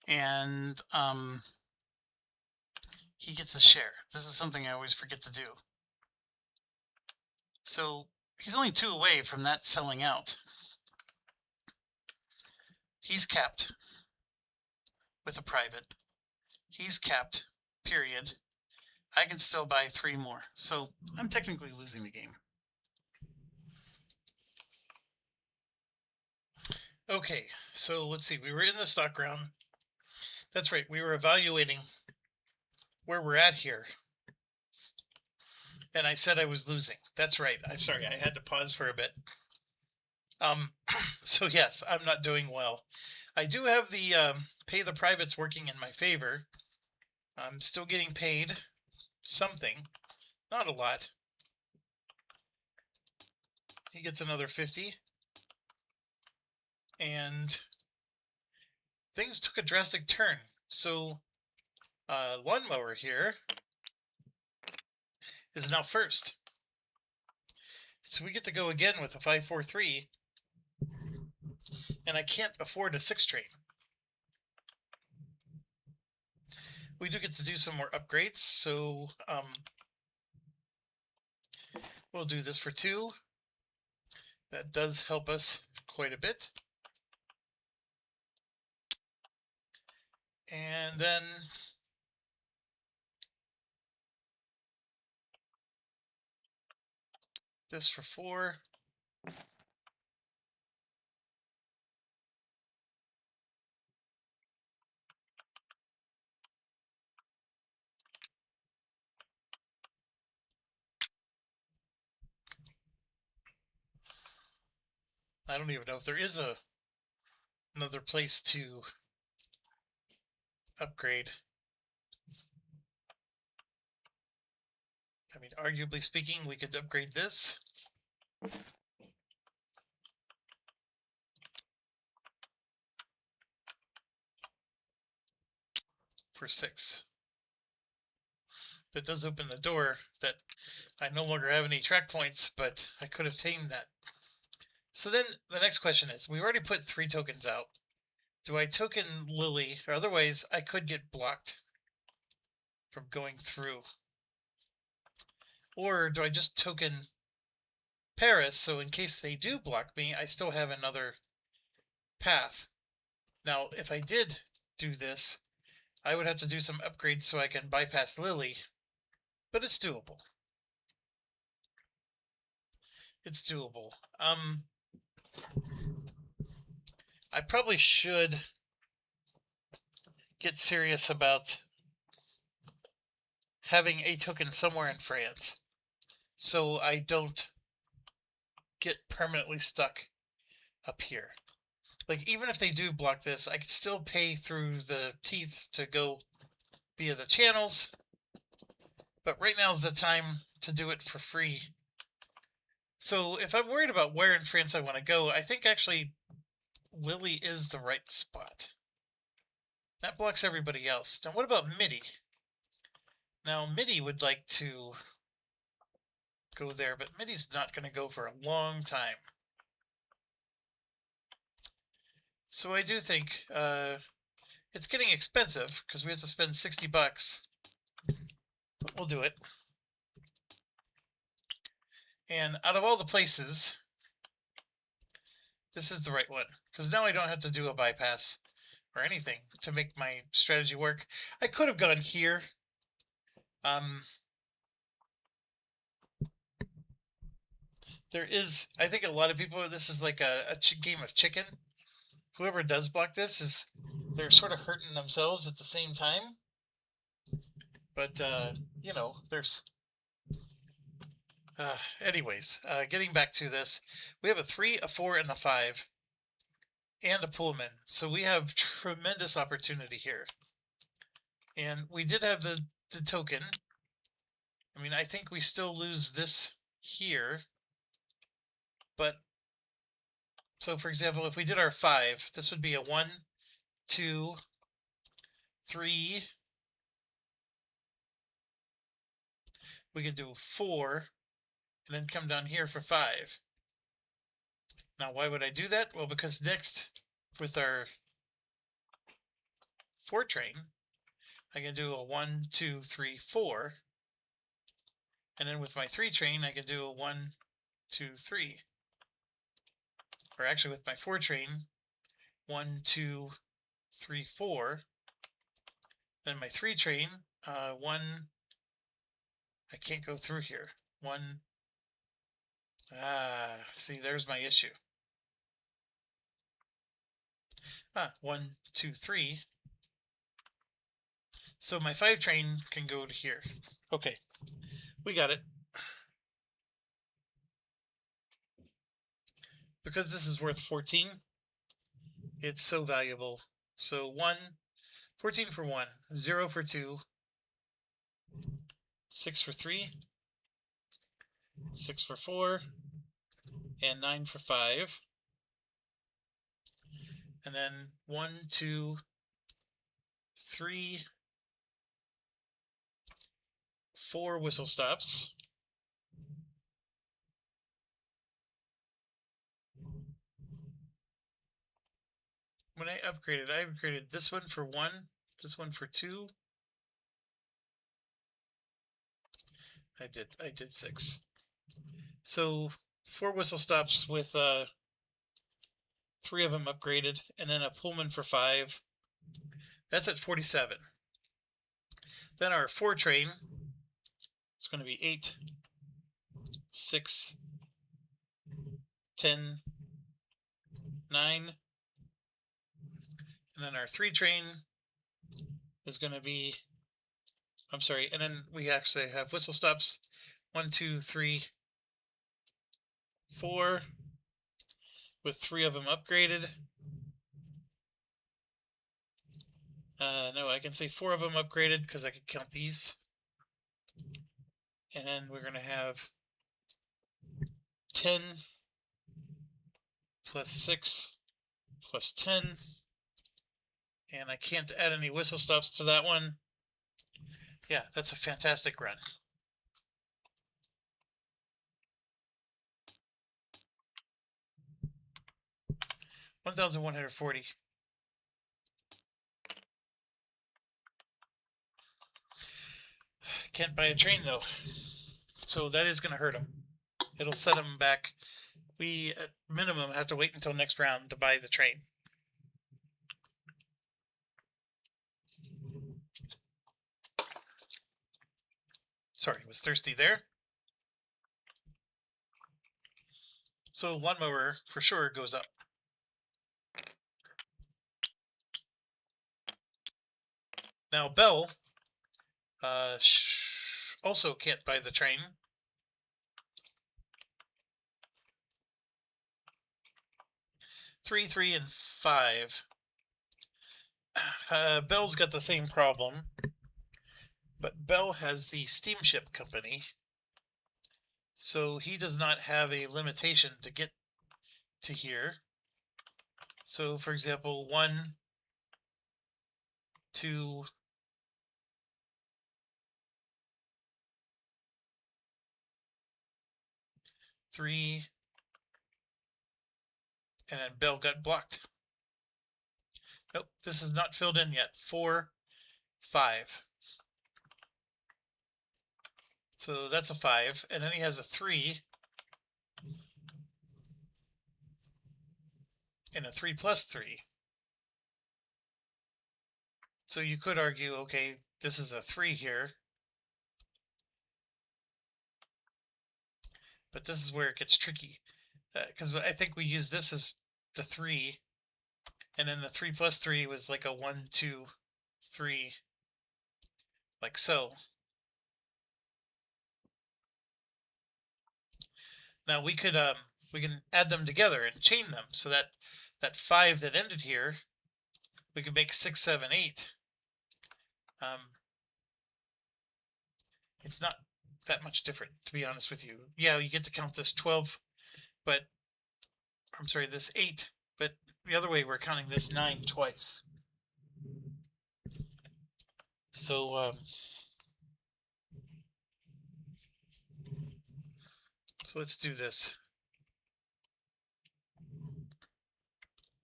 And he gets a share. This is something I always forget to do. So he's only 2 away from that selling out. He's capped with a private. He's capped, period. I can still buy 3 more. So I'm technically losing the game. Okay, so let's see. We were in the stock round. That's right. We were evaluating where we're at here. And I said I was losing. That's right. I'm sorry. I had to pause for a bit. So yes, I'm not doing well. I do have the pay the privates working in my favor. I'm still getting paid something, not a lot. He gets another 50. And things took a drastic turn. So lawnmower here is now first. So we get to go again with a 5-4-3. And I can't afford a 6 trade. We do get to do some more upgrades, so we'll do this for 2. That does help us quite a bit. And then this for 4. I don't even know if there is another place to upgrade. I mean, arguably speaking, we could upgrade this. For 6. That does open the door that I no longer have any track points, but I could have tamed that. So then the next question is, we already put 3 tokens out. Do I token Lily, or otherwise I could get blocked from going through? Or do I just token Paris, so in case they do block me, I still have another path? Now, if I did do this, I would have to do some upgrades so I can bypass Lily, but it's doable. It's doable. I probably should get serious about having a token somewhere in France so I don't get permanently stuck up here. Like, even if they do block this, I could still pay through the teeth to go via the channels, but right now is the time to do it for free. So if I'm worried about where in France I want to go, I think actually Lily is the right spot. That blocks everybody else. Now what about Midi? Now Midi would like to go there, but Midi's not going to go for a long time. So I do think it's getting expensive because we have to spend 60 bucks, but we'll do it. And out of all the places, this is the right one, because now I don't have to do a bypass or anything to make my strategy work. I could have gone here. There is, I think a lot of people, this is like a game of chicken. Whoever does block this they're sort of hurting themselves at the same time. But, you know, there's... anyways, getting back to this, we have a 3, a 4, and a 5, and a Pullman. So we have tremendous opportunity here. And we did have the token. I mean, I think we still lose this here. But, so for example, if we did our 5, this would be a 1, 2, 3. We could do 4, and then come down here for 5. Now, why would I do that? Well, because next, with our 4 train, I can do a 1, 2, 3, 4. And then with my 3 train, I can do a 1, 2, 3. Or actually with my 4 train, 1, 2, 3, 4. Then my 3 train, 1, I can't go through here. 1, see, there's my issue. 1, 2, 3. So my 5 train can go to here. Okay, we got it. Because this is worth 14, it's so valuable. So 14 for 1, 0 for 2, 6 for 3, 6 for 4, and 9 for 5. And then 1, 2, 3, 4 whistle stops. When I upgraded this one for 1, this one for 2. I did 6. So 4 whistle stops with 3 of them upgraded, and then a Pullman for 5. That's at 47. Then our 4 train is going to be 8, 6, 10, 9. And then our 3 train is going to be, I'm sorry, and then we actually have whistle stops 1, 2, 3, 4. with 3 of them upgraded. No, I can say 4 of them upgraded because I could count these. And then we're going to have 10 plus 6 plus 10. And I can't add any whistle stops to that one. Yeah, that's a fantastic run. $1,140. Can't buy a train though, so that is going to hurt him. It'll set him back. We at minimum have to wait until next round to buy the train. Sorry, was thirsty there. So lawnmower for sure goes up. Now Bell also can't buy the train. Three, 3, and 5. Bell's got the same problem, but Bell has the steamship company, so he does not have a limitation to get to here. So, for example, 1, 2, 3, and then Bell got blocked. Nope, this is not filled in yet. 4, 5. So that's a 5, and then he has a 3, and a 3 plus 3. So you could argue, okay, this is a 3 here, but this is where it gets tricky, because I think we use this as the 3, and then the 3 plus 3 was like a 1, 2, 3, like so. Now we can add them together and chain them so that that 5 that ended here, we could make 6, 7, 8. It's not that much different, to be honest with you. Yeah, you get to count this 12, but I'm sorry, this 8, but the other way we're counting this 9 twice. So let's do this.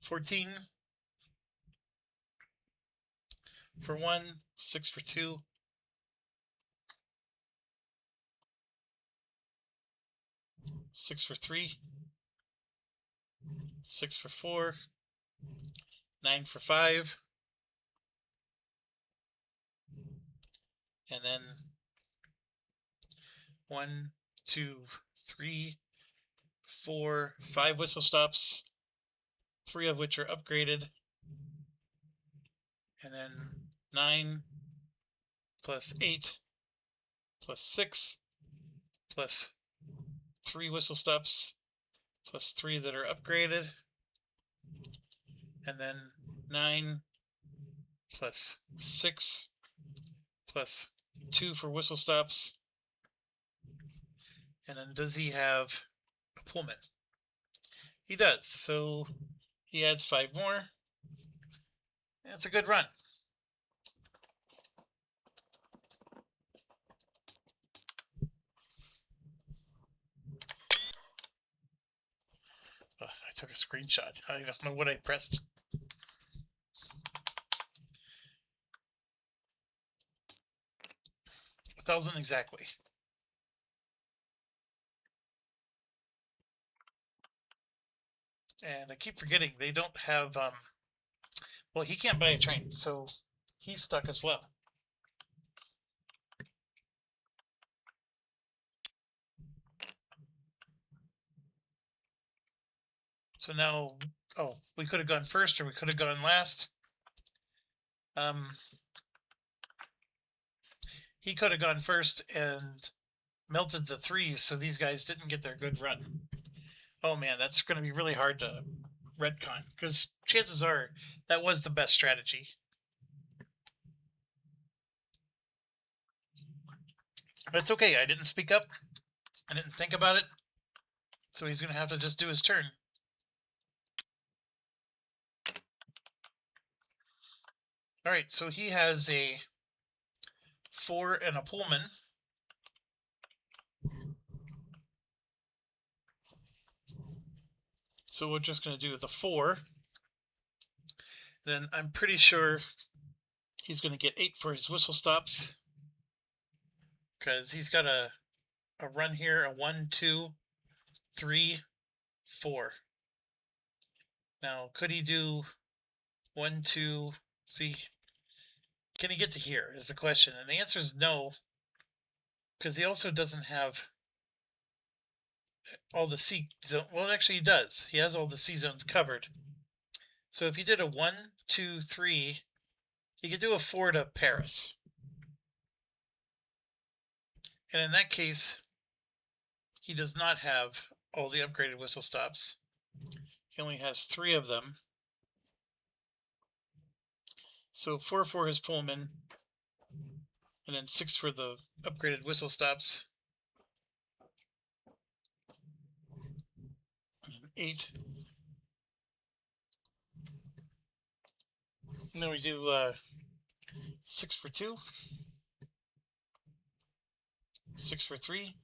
14 for 1, 6 for 2. 6 for 3, 6 for 4, 9 for 5, and then 1, 2, 3, 4, 5 whistle stops, 3 of which are upgraded, and then 9 plus 8 plus 6 plus 3 whistle stops plus 3 that are upgraded, and then 9 plus 6 plus 2 for whistle stops. And then does he have a Pullman? He does, so he adds 5 more. That's a good run. Oh, I took a screenshot. I don't know what I pressed. $1,000 exactly. And I keep forgetting they don't have, well, he can't buy a train, so he's stuck as well. So now, oh, we could have gone first or we could have gone last. He could have gone first and melted the 3s, so these guys didn't get their good run. Oh man, that's going to be really hard to retcon because chances are that was the best strategy. But it's okay. I didn't speak up. I didn't think about it. So he's going to have to just do his turn. All right, so he has a 4 and a Pullman. So we're just going to do the 4. Then I'm pretty sure he's going to get 8 for his whistle stops. Because he's got a run here, a 1, 2, 3, 4. Now, could he do 1, 2, see, can he get to here is the question. And the answer is no, because he also doesn't have all the C zone. Well, actually he does. He has all the C zones covered. So if he did a 1, 2, 3, he could do a 4 to Paris. And in that case, he does not have all the upgraded whistle stops. He only has 3 of them. So 4 for his Pullman, and then 6 for the upgraded whistle stops. And 8. And then we do 6 for 2, 6 for 3,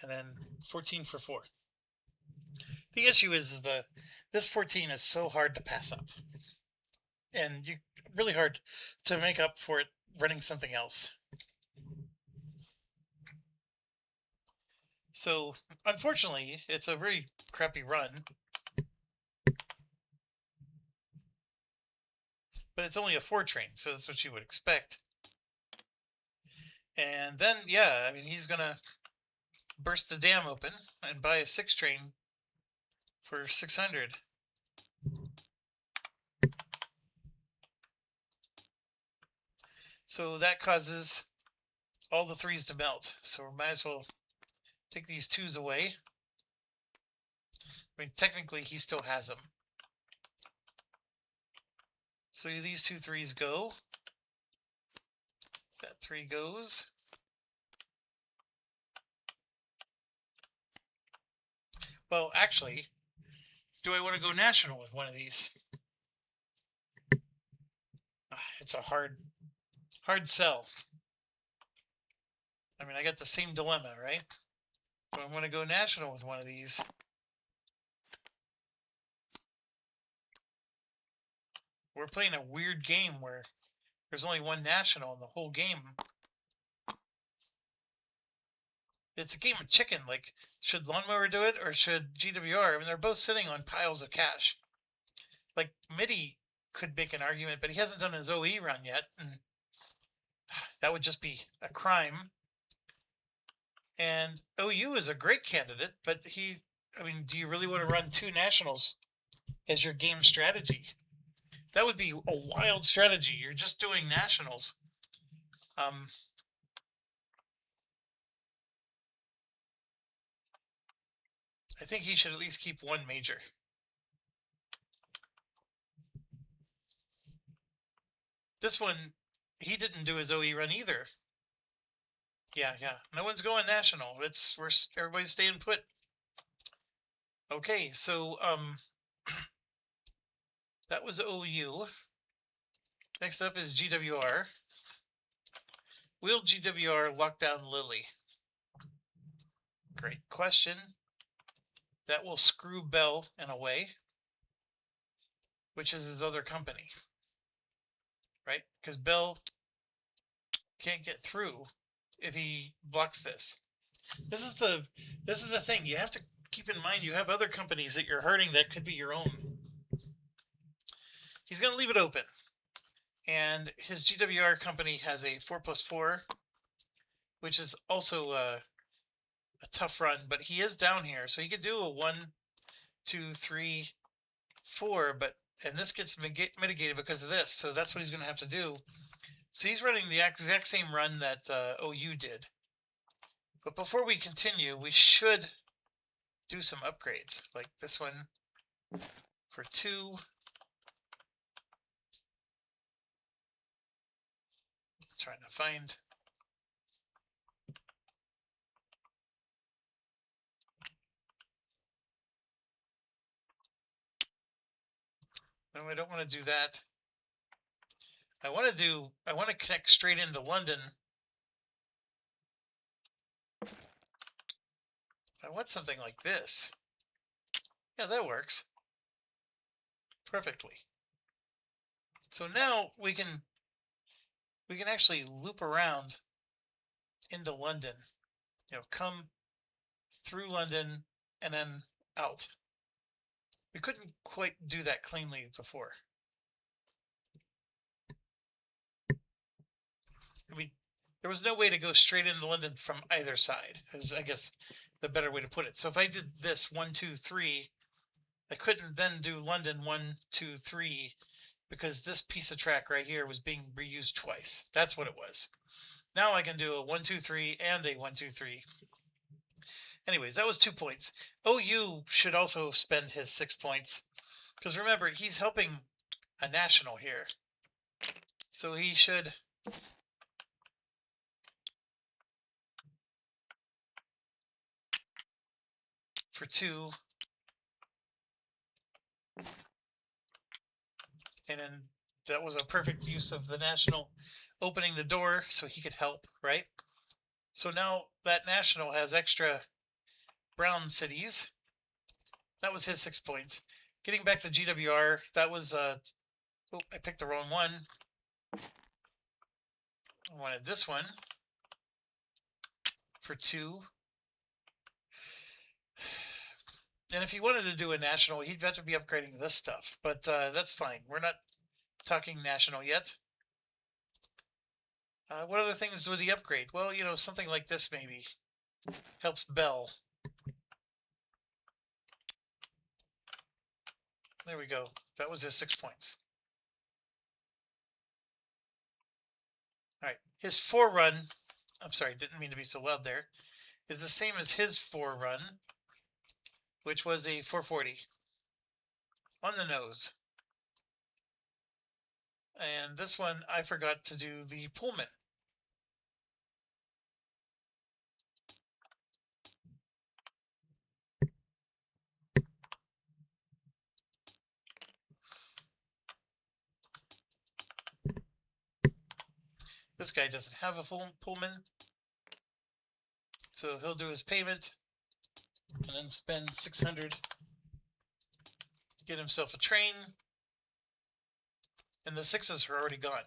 and then 14 for 4. The issue is this 14 is so hard to pass up, and really hard to make up for it running something else. So unfortunately, it's a very crappy run, but it's only a 4 train, so that's what you would expect. And then, yeah, I mean, he's gonna burst the dam open and buy a 6 train for 600. So that causes all the 3s to melt. So we might as well take these 2s away. I mean, technically he still has them. So these 2 3s go. That 3 goes. Well, actually, do I want to go national with one of these? It's a hard sell. I mean, I got the same dilemma, right? Do I want to go national with one of these? We're playing a weird game where there's only one national in the whole game. It's a game of chicken. Like, should Lawnmower do it or should GWR? I mean, they're both sitting on piles of cash. Like, Mitty could make an argument, but he hasn't done his OE run yet, and that would just be a crime. And OU is a great candidate, but I mean, do you really want to run 2 nationals as your game strategy? That would be a wild strategy. You're just doing nationals. I think he should at least keep 1 major. This one, he didn't do his OE run either. Yeah. No one's going national. Everybody's staying put. Okay, so that was OU. Next up is GWR. Will GWR lock down Lily? Great question. That will screw Bell in a way, which is his other company, right? Because Bell can't get through if he blocks this. This is the thing. You have to keep in mind you have other companies that you're hurting that could be your own. He's going to leave it open. And his GWR company has a 4+4, which is also a tough run, but he is down here. So he could do a 1, 2, 3, 4, and this gets mitigated because of this. So that's what he's going to have to do. So he's running the exact same run that OU did. But before we continue, we should do some upgrades, like this one for 2. Trying to find. No, I don't want to do that. I want to connect straight into London. I want something like this. Yeah, that works perfectly. So now we can actually loop around into London. You know, come through London and then out. We couldn't quite do that cleanly before. There was no way to go straight into London from either side, is I guess the better way to put it. So if I did this 1, 2, 3, I couldn't then do London 1, 2, 3 because this piece of track right here was being reused twice. That's what it was. Now I can do a 1, 2, 3 and a 1, 2, 3. Anyways, that was 2 points. OU should also spend his 6 points because remember, he's helping a national here. So he should for 2. And then that was a perfect use of the national opening the door so he could help, right? So now that national has extra brown cities. That was his 6 points. Getting back to GWR, that was oh, I picked the wrong one. I wanted this one for 2. And if he wanted to do a national, he'd have to be upgrading this stuff. But that's fine. We're not talking national yet. What other things would he upgrade? Well, you know, something like this maybe helps Bell. There we go. That was his 6 points. All right. His 4 run, I'm sorry, didn't mean to be so loud there, is the same as his 4 run, which was a 440 on the nose. And this one, I forgot to do the Pullman. This guy doesn't have a full Pullman, so he'll do his payment and then spend 600, get himself a train, and the 6s are already gone.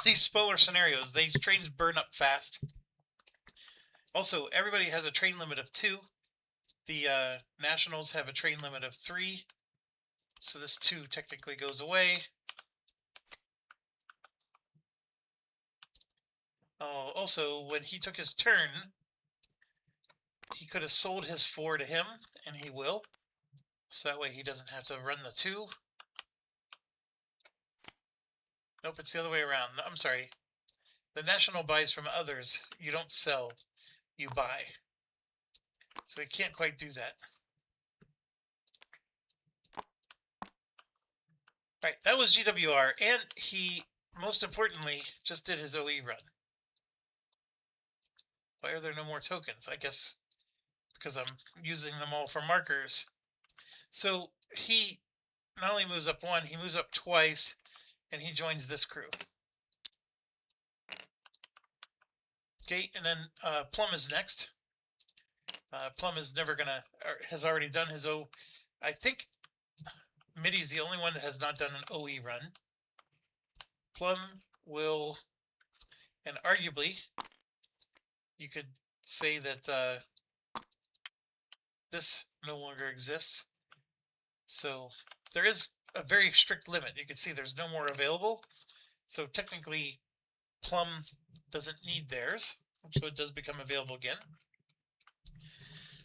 These spoiler scenarios, these trains burn up fast. Also, everybody has a train limit of 2. The Nationals have a train limit of 3, so this 2 technically goes away. Oh, also, when he took his turn, he could have sold his 4 to him, and he will. So that way he doesn't have to run the 2. Nope, it's the other way around. I'm sorry. The national buys from others. You don't sell, you buy. So he can't quite do that. All right, that was GWR, and he, most importantly, just did his OE run. Why are there no more tokens? I guess because I'm using them all for markers. So he not only moves up 1, he moves up twice, and he joins this crew. Okay, and then Plum is next. Plum is never gonna, has already done his O. I think Mitty's the only one that has not done an OE run. Plum will, and arguably, you could say that this no longer exists. So there is a very strict limit. You can see there's no more available. So technically, Plum doesn't need theirs. So it does become available again.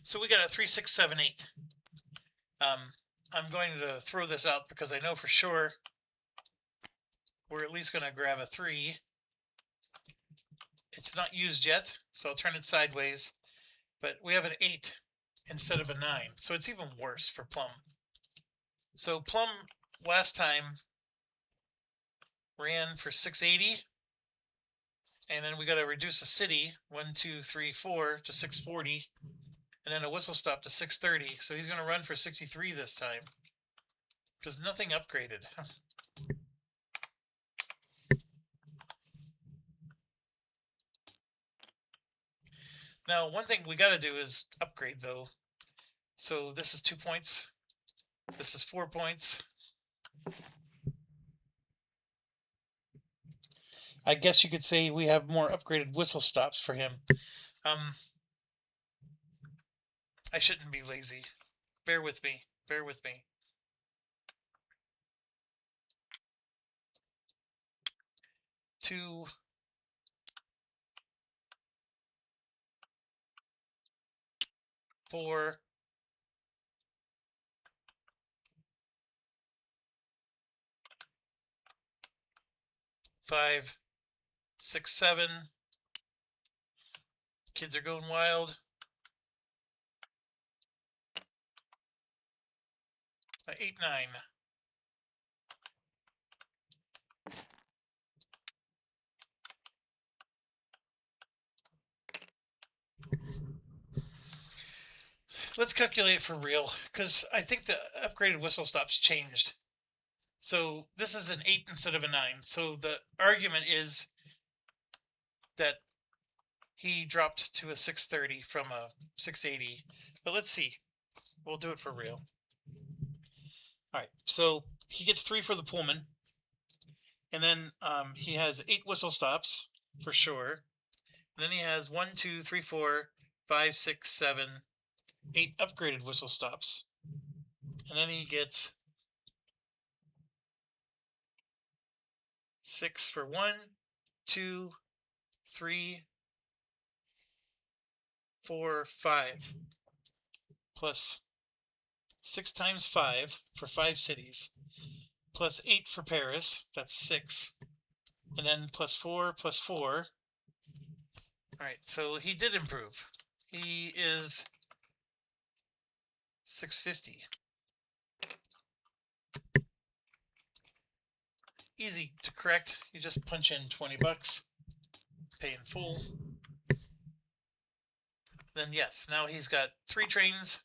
So we got a 3, 6, 7, 8. I'm going to throw this out because I know for sure we're at least going to grab a 3. It's not used yet, so I'll turn it sideways. But we have an 8. instead of a 9. So it's even worse for Plum. So Plum last time ran for 680. And then we got to reduce a city 1, 2, 3, 4 to 640. And then a whistle stop to 630. So he's going to run for 63 this time. Because nothing upgraded. Now, one thing we got to do is upgrade, though. So this is 2 points. This is 4 points. I guess you could say we have more upgraded whistle stops for him. I shouldn't be lazy. Bear with me. Bear with me. Two. Four. 5, 6, 7. Kids are going wild. 8, 9. Let's calculate it for real, because I think the upgraded whistle stops changed. So this is an 8 instead of a 9. So the argument is that he dropped to a 630 from a 680. But let's see. We'll do it for real. All right. So he gets 3 for the Pullman. And then he has 8 whistle stops for sure. And then he has 1, 2, 3, 4, 5, 6, 7, 8 upgraded whistle stops. And then he gets 6 for 1, 2, 3, 4, 5. Plus 6 times 5 for 5 cities. Plus 8 for Paris. That's 6. And then plus 4 plus 4. All right, so he did improve. He is 650. Easy to correct. You just punch in 20 bucks, pay in full. Then yes, now he's got 3 trains,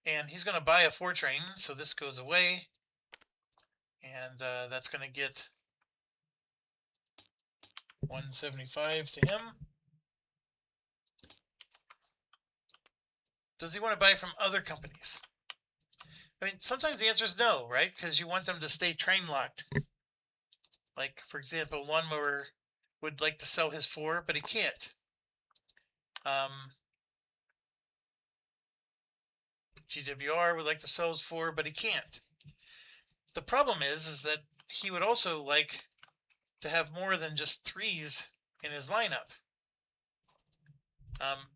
and he's going to buy a 4 train, so this goes away. And that's going to get 175 to him. Does he want to buy from other companies? I mean, sometimes the answer is no, right? Because you want them to stay train locked. Like, for example, Lawnmower would like to sell his 4, but he can't. GWR would like to sell his 4, but he can't. The problem is that he would also like to have more than just 3s in his lineup.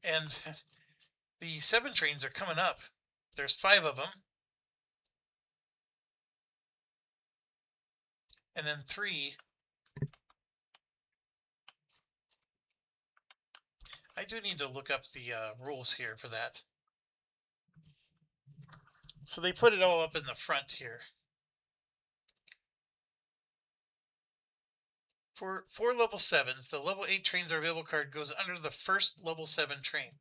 And the 7 trains are coming up. There's 5 of them. And then 3. I do need to look up the rules here for that. So they put it all up in the front here. For 4 level 7s, the level 8 trains are available card goes under the first level 7 train.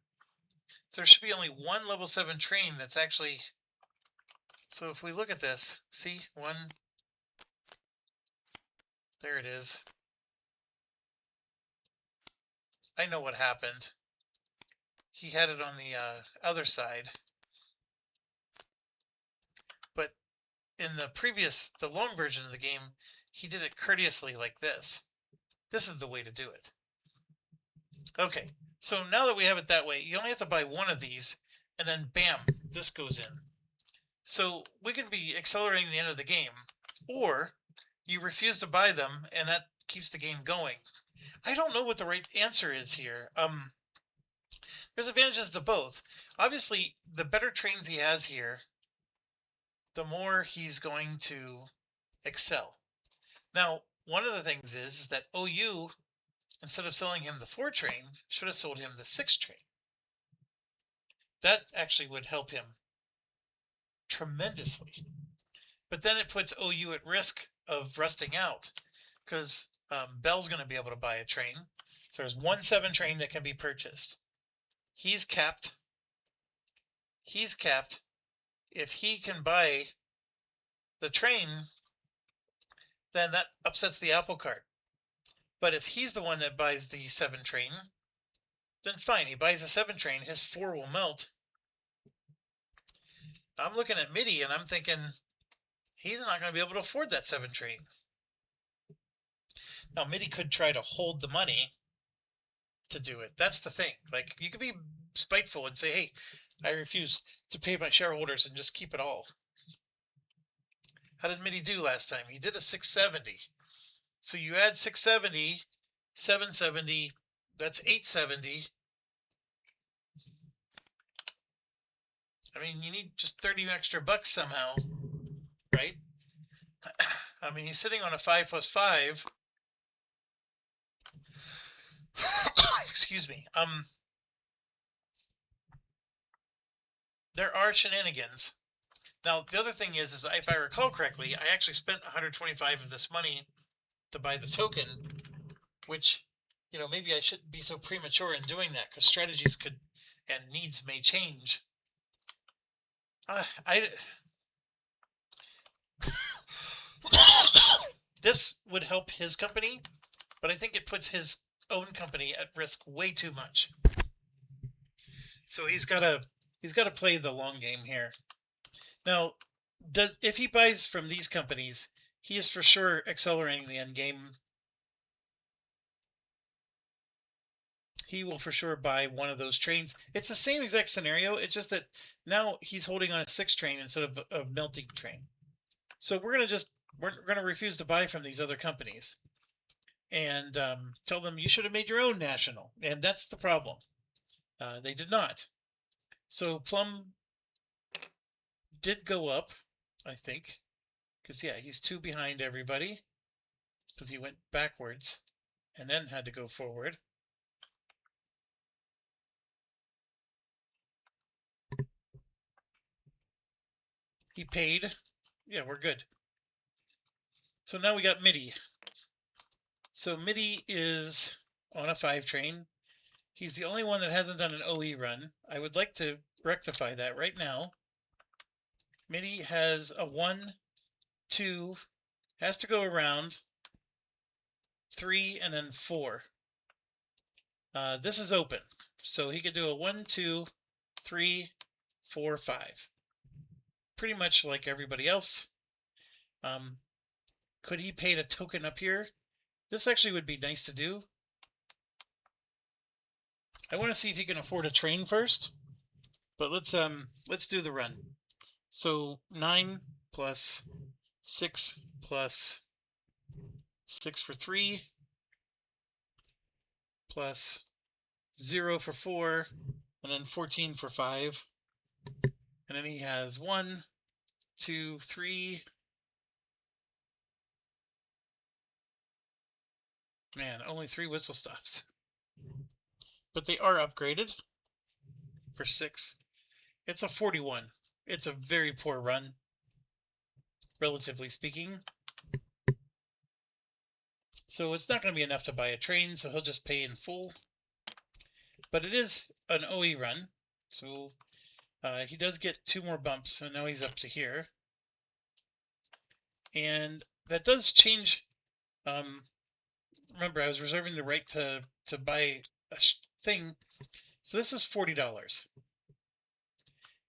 So there should be only 1 level 7 train that's actually... So if we look at this, see, 1... There it is. I know what happened. He had it on the other side. But in the long version of the game, he did it courteously like this. This is the way to do it. Okay, so now that we have it that way, you only have to buy 1 of these, and then bam, this goes in. So we can be accelerating the end of the game, or you refuse to buy them, and that keeps the game going. I don't know what the right answer is here. There's advantages to both. Obviously, the better trains he has here, the more he's going to excel. Now, one of the things is that OU, instead of selling him the 4 train, should have sold him the 6 train. That actually would help him tremendously. But then it puts OU at risk of rusting out, because Bell's going to be able to buy a train. So there's 1-7 train that can be purchased. He's capped. If he can buy the train, then that upsets the apple cart. But if he's the one that buys the 7 train, then fine, he buys a 7 train, his 4 will melt. I'm looking at MIDI and I'm thinking he's not going to be able to afford that 7 train. Now MIDI could try to hold the money to do it. That's the thing. Like, you could be spiteful and say, hey, I refuse to pay my shareholders and just keep it all. How did MIDI do last time? He did a 670. So you add 670, 770, that's 870. I mean, you need just 30 extra bucks somehow, right? I mean, he's sitting on a 5 + 5. Excuse me. There are shenanigans. Now, the other thing is if I recall correctly, I actually spent 125 of this money to buy the token, which, you know, maybe I shouldn't be so premature in doing that, because strategies could and needs may change. This would help his company, but I think it puts his own company at risk way too much. So he's got to play the long game here. Now, if he buys from these companies, he is for sure accelerating the end game. He will for sure buy one of those trains. It's the same exact scenario. It's just that now he's holding on a 6 train instead of a melting train. So we're going to refuse to buy from these other companies and tell them you should have made your own national. And that's the problem. They did not. So Plum did go up, I think, because, yeah, he's 2 behind everybody because he went backwards and then had to go forward. He paid. Yeah, we're good. So now we got MIDI. So MIDI is on a 5 train. He's the only one that hasn't done an OE run. I would like to rectify that right now. MIDI has a 1, 2, has to go around, 3, and then 4. This is open, so he could do a 1, 2, 3, 4, 5. Pretty much like everybody else. Could he pay a token up here? This actually would be nice to do. I want to see if he can afford a train first, but let's do the run. So 9 plus 6 plus 6 for 3 plus 0 for 4, and then 14 for 5. And then he has 1, 2, 3. Man, only 3 whistle stops. But they are upgraded for 6. It's a 41. It's a very poor run, relatively speaking. So it's not going to be enough to buy a train, so he'll just pay in full. But it is an OE run, so he does get 2 more bumps, so now he's up to here. And that does change. Remember, I was reserving the right to buy a thing. So this is $40.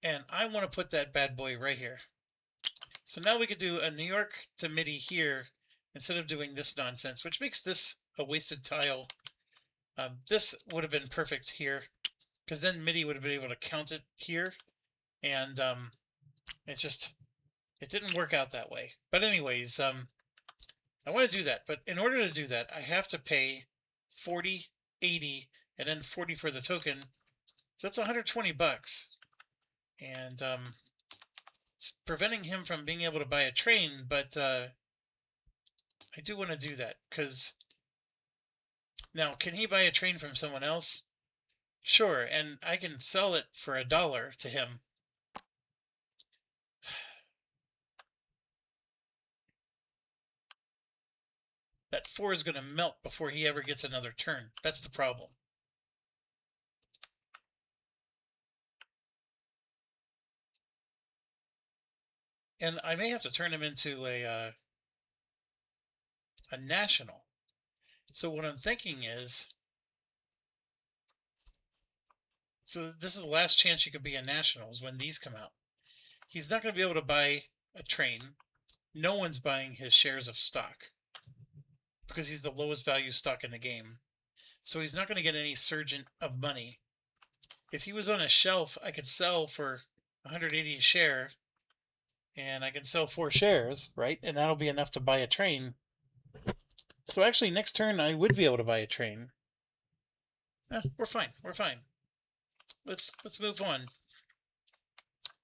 And I want to put that bad boy right here. So now we could do a New York to MIDI here instead of doing this nonsense, which makes this a wasted tile. This would have been perfect here, because then MIDI would have been able to count it here. And it didn't work out that way. But anyways, I want to do that. But in order to do that, I have to pay 40, 80, and then 40 for the token. So that's 120 bucks. And it's preventing him from being able to buy a train, but I do want to do that, because now, can he buy a train from someone else? Sure, and I can sell it for $1 to him. That 4 is going to melt before he ever gets another turn. That's the problem. And I may have to turn him into a national. So what I'm thinking is, so this is the last chance you can be a national is when these come out. He's not going to be able to buy a train. No one's buying his shares of stock because he's the lowest value stock in the game. So he's not going to get any surge of money. If he was on a shelf, I could sell for 180 a share, and I can sell 4 shares, right? And that'll be enough to buy a train. So actually, next turn I would be able to buy a train. We're fine. We're fine. Let's move on.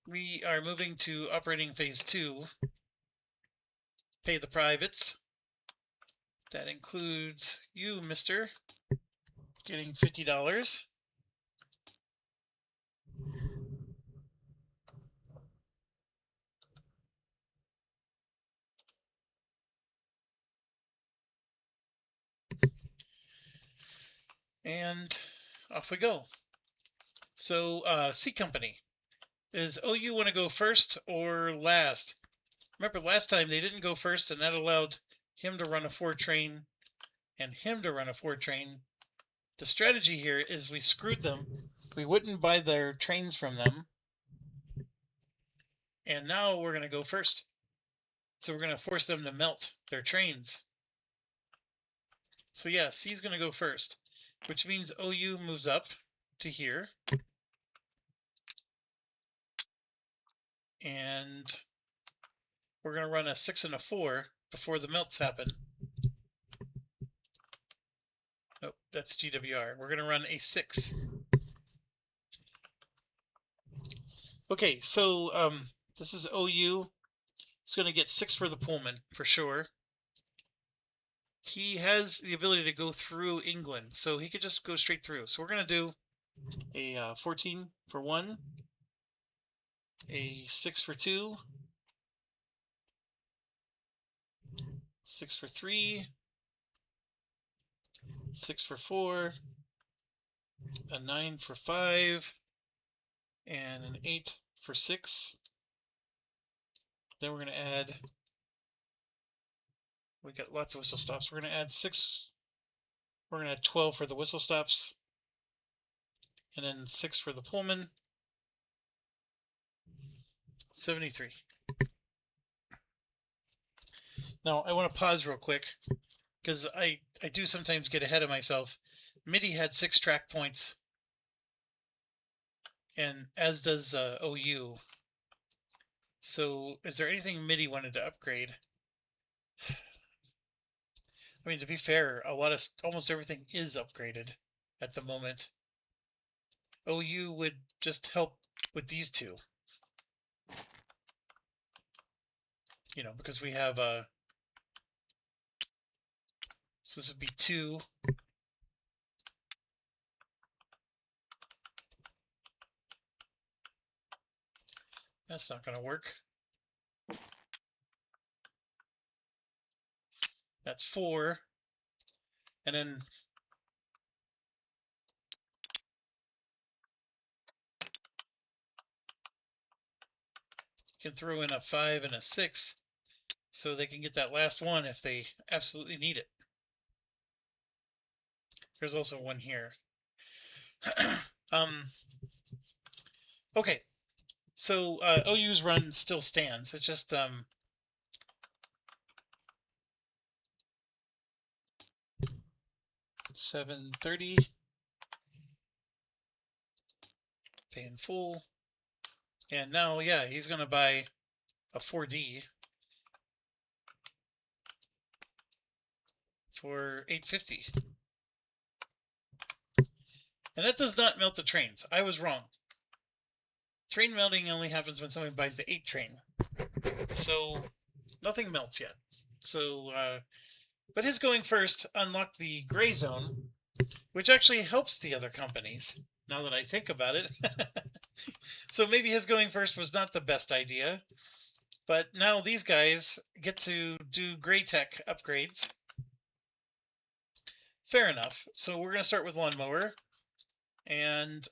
We are moving to operating phase 2. Pay the privates. That includes you, mister, getting $50. And off we go. So C Company. Does OU want to go first or last? Remember last time they didn't go first, and that allowed him to run a 4 train and him to run a 4 train. The strategy here is we screwed them. We wouldn't buy their trains from them. And now we're going to go first. So we're going to force them to melt their trains. So yeah, C's going to go first, which means OU moves up to here. And we're going to run a 6 and a 4 before the melts happen. Nope, that's GWR. We're going to run a 6. Okay, so this is OU. He's going to get 6 for the Pullman, for sure. He has the ability to go through England, so he could just go straight through. So we're going to do a 14 for 1, a 6 for 2, 6 for 3, 6 for 4, a 9 for 5, and an 8 for 6. Then we're going to add, we got lots of whistle stops. We're going to add 6, we're going to add 12 for the whistle stops, and then 6 for the Pullman. 73. Now I want to pause real quick because I do sometimes get ahead of myself. MIDI had 6 track points, and as does OU. So is there anything MIDI wanted to upgrade? I mean, to be fair, almost everything is upgraded at the moment. OU would just help with these 2. You know, because we have so this would be 2. That's not going to work. That's 4. And then you can throw in a 5 and a 6 so they can get that last one if they absolutely need it. There's also one here. Okay, so OU's run still stands. It's just 730, pay in full, and now yeah, he's gonna buy a 4D for 850. And that does not melt the trains. I was wrong. Train melting only happens when somebody buys the 8 train. So nothing melts yet. So, but his going first unlocked the gray zone, which actually helps the other companies, now that I think about it. So maybe his going first was not the best idea, but now these guys get to do gray tech upgrades. Fair enough. So we're going to start with lawnmower, and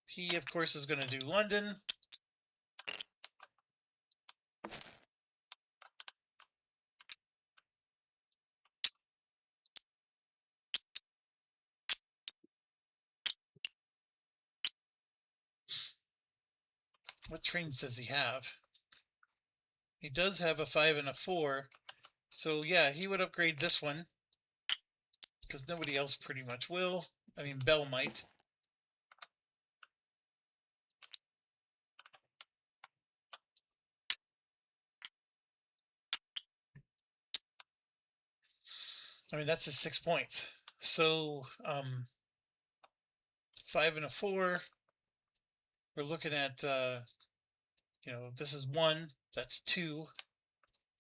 he of course is going to do London. What trains does he have? He does have a 5 and a 4. So yeah, he would upgrade this one, because nobody else pretty much will. I mean, Bell might. I mean, that's his 6 points. So 5 and a 4. We're looking at, you know, this is 1, that's 2,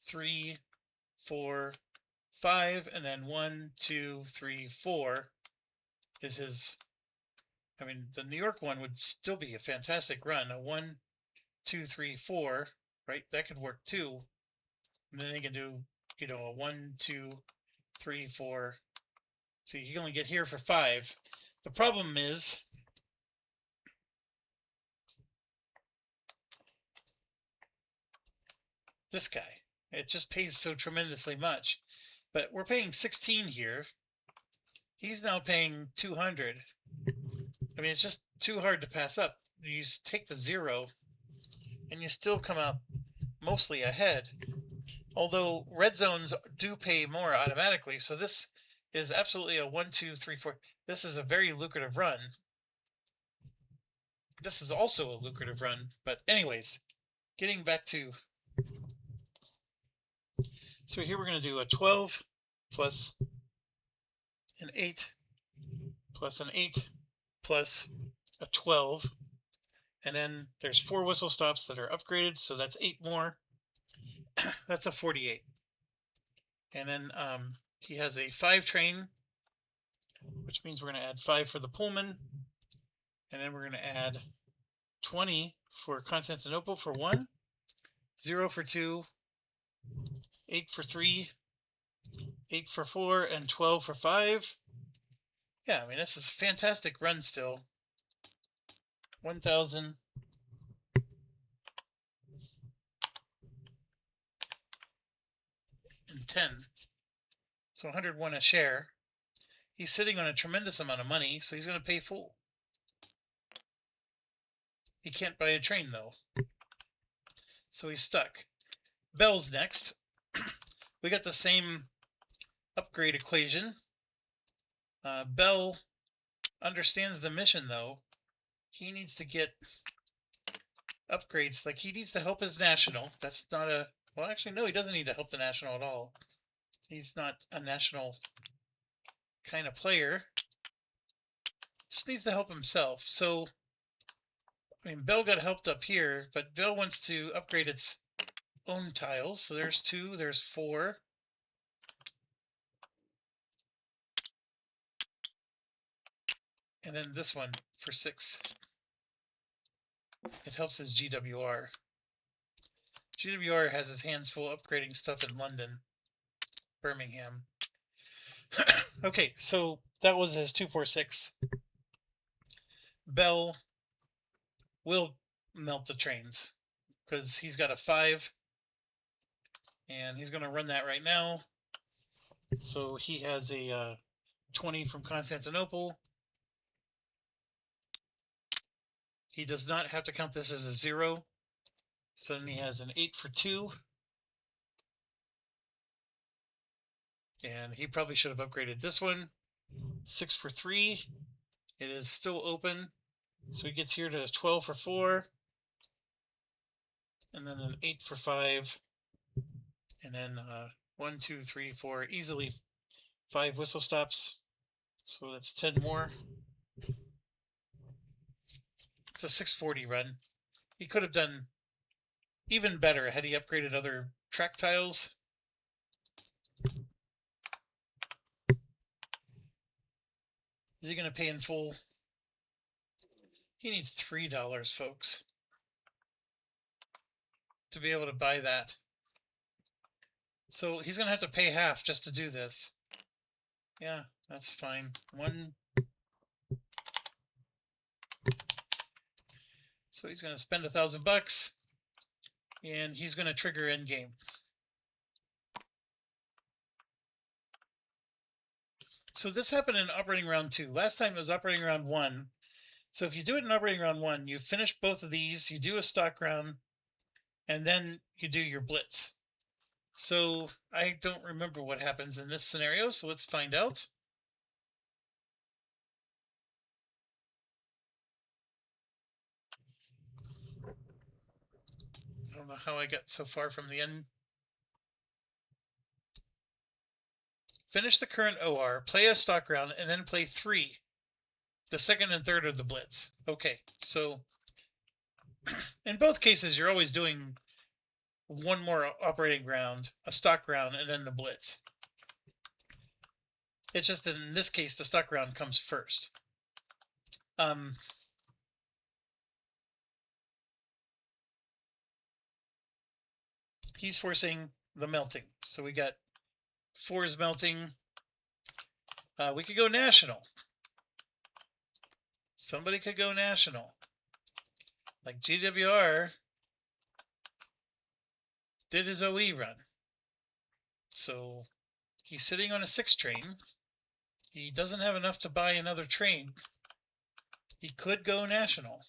3, 4, 5, and then 1, 2, 3, 4 is his. I mean, the New York one would still be a fantastic run. A 1, 2, 3, 4, right? That could work too. And then they can do, you know, a 1, 2, 3, 4. So you can only get here for 5. The problem is this guy. It just pays so tremendously much. But we're paying 16 here. He's now paying 200. I mean, it's just too hard to pass up. You take the 0, and you still come out mostly ahead. Although red zones do pay more automatically, so this is absolutely a 1, 2, 3, 4. This is a very lucrative run. This is also a lucrative run, but anyways, getting back to. So here we're going to do a 12 plus an 8 plus an 8 plus a 12. And then there's 4 whistle stops that are upgraded, so that's 8 more. That's a 48. And then he has a 5 train, which means we're going to add 5 for the Pullman. And then we're going to add 20 for Constantinople for 1, 0 for 2, 8 for 3, 8 for 4, and 12 for 5. Yeah, I mean, this is a fantastic run still. 1,000. And 10. So 101 a share. He's sitting on a tremendous amount of money, so he's going to pay full. He can't buy a train, though. So he's stuck. Bell's next. We got the same upgrade equation. Bell understands the mission, though. He needs to get upgrades. Like, he needs to help his national. That's not a... Well, actually, no, he doesn't need to help the national at all. He's not a national kind of player. Just needs to help himself. So, I mean, Bell got helped up here, but Bell wants to upgrade its own tiles. So there's 2, there's 4. And then this one for 6. It helps his GWR. GWR has his hands full upgrading stuff in London, Birmingham. Okay, so that was his 246. Bell will melt the trains because he's got a 5, and he's going to run that right now. So he has a 20 from Constantinople. He does not have to count this as a 0. So then he has an 8 for 2. And he probably should have upgraded this one. 6 for 3. It is still open. So he gets here to 12 for 4. And then an 8 for 5. And then 1, 2, 3, 4. Easily 5 whistle stops. So that's 10 more. It's a 640 run. He could have done even better had he upgraded other track tiles. Is he going to pay in full? He needs $3, folks, to be able to buy that. So he's going to have to pay half just to do this. Yeah, that's fine. So he's going to spend $1,000, and he's going to trigger endgame. So this happened in operating round 2. Last time it was operating round 1. So if you do it in operating round 1, you finish both of these, you do a stock round, and then you do your blitz. So I don't remember what happens in this scenario, so let's find out. I don't know how I got so far from the end. Finish the current OR, play a stock round, and then play 3. The second and third of the blitz. Okay, so in both cases, you're always doing one more operating round, a stock round, and then the blitz. It's just that in this case, the stock round comes first. He's forcing the melting. So we got 4s melting. We could go national. Somebody could go national. Like GWR did his OE run. So he's sitting on a 6 train. He doesn't have enough to buy another train. He could go national.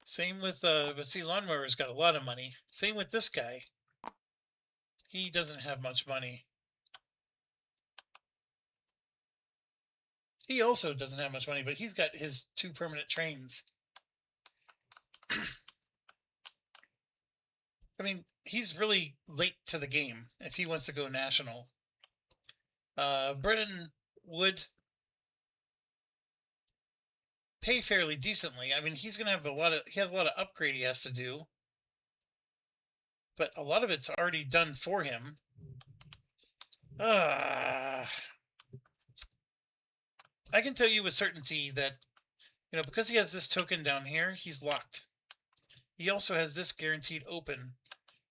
Same with, but see, Lawnmower's got a lot of money. Same with this guy. He doesn't have much money. He also doesn't have much money, but he's got his 2 permanent trains. I mean, he's really late to the game if he wants to go national. Brennan would pay fairly decently. I mean, he's going to have he has a lot of upgrade he has to do. But a lot of it's already done for him. I can tell you with certainty that, because he has this token down here, he's locked. He also has this guaranteed open.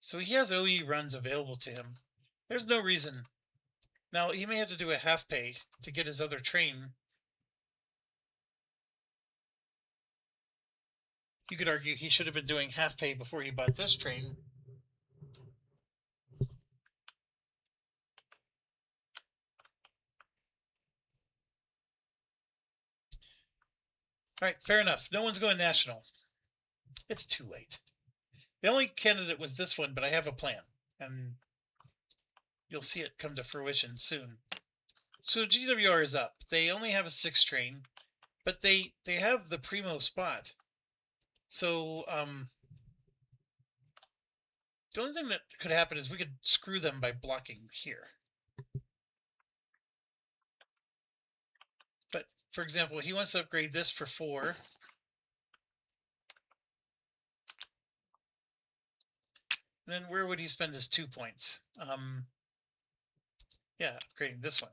So he has OE runs available to him. There's no reason. Now, he may have to do a half pay to get his other train. You could argue he should have been doing half pay before he bought this train. All right, fair enough. No one's going national. It's too late. The only candidate was this one, but I have a plan, and you'll see it come to fruition soon. So GWR is up. They only have a 6 train, but they have the primo spot. So the only thing that could happen is we could screw them by blocking here. But for example, he wants to upgrade this for 4. And then where would he spend his 2 points? Yeah, upgrading this one.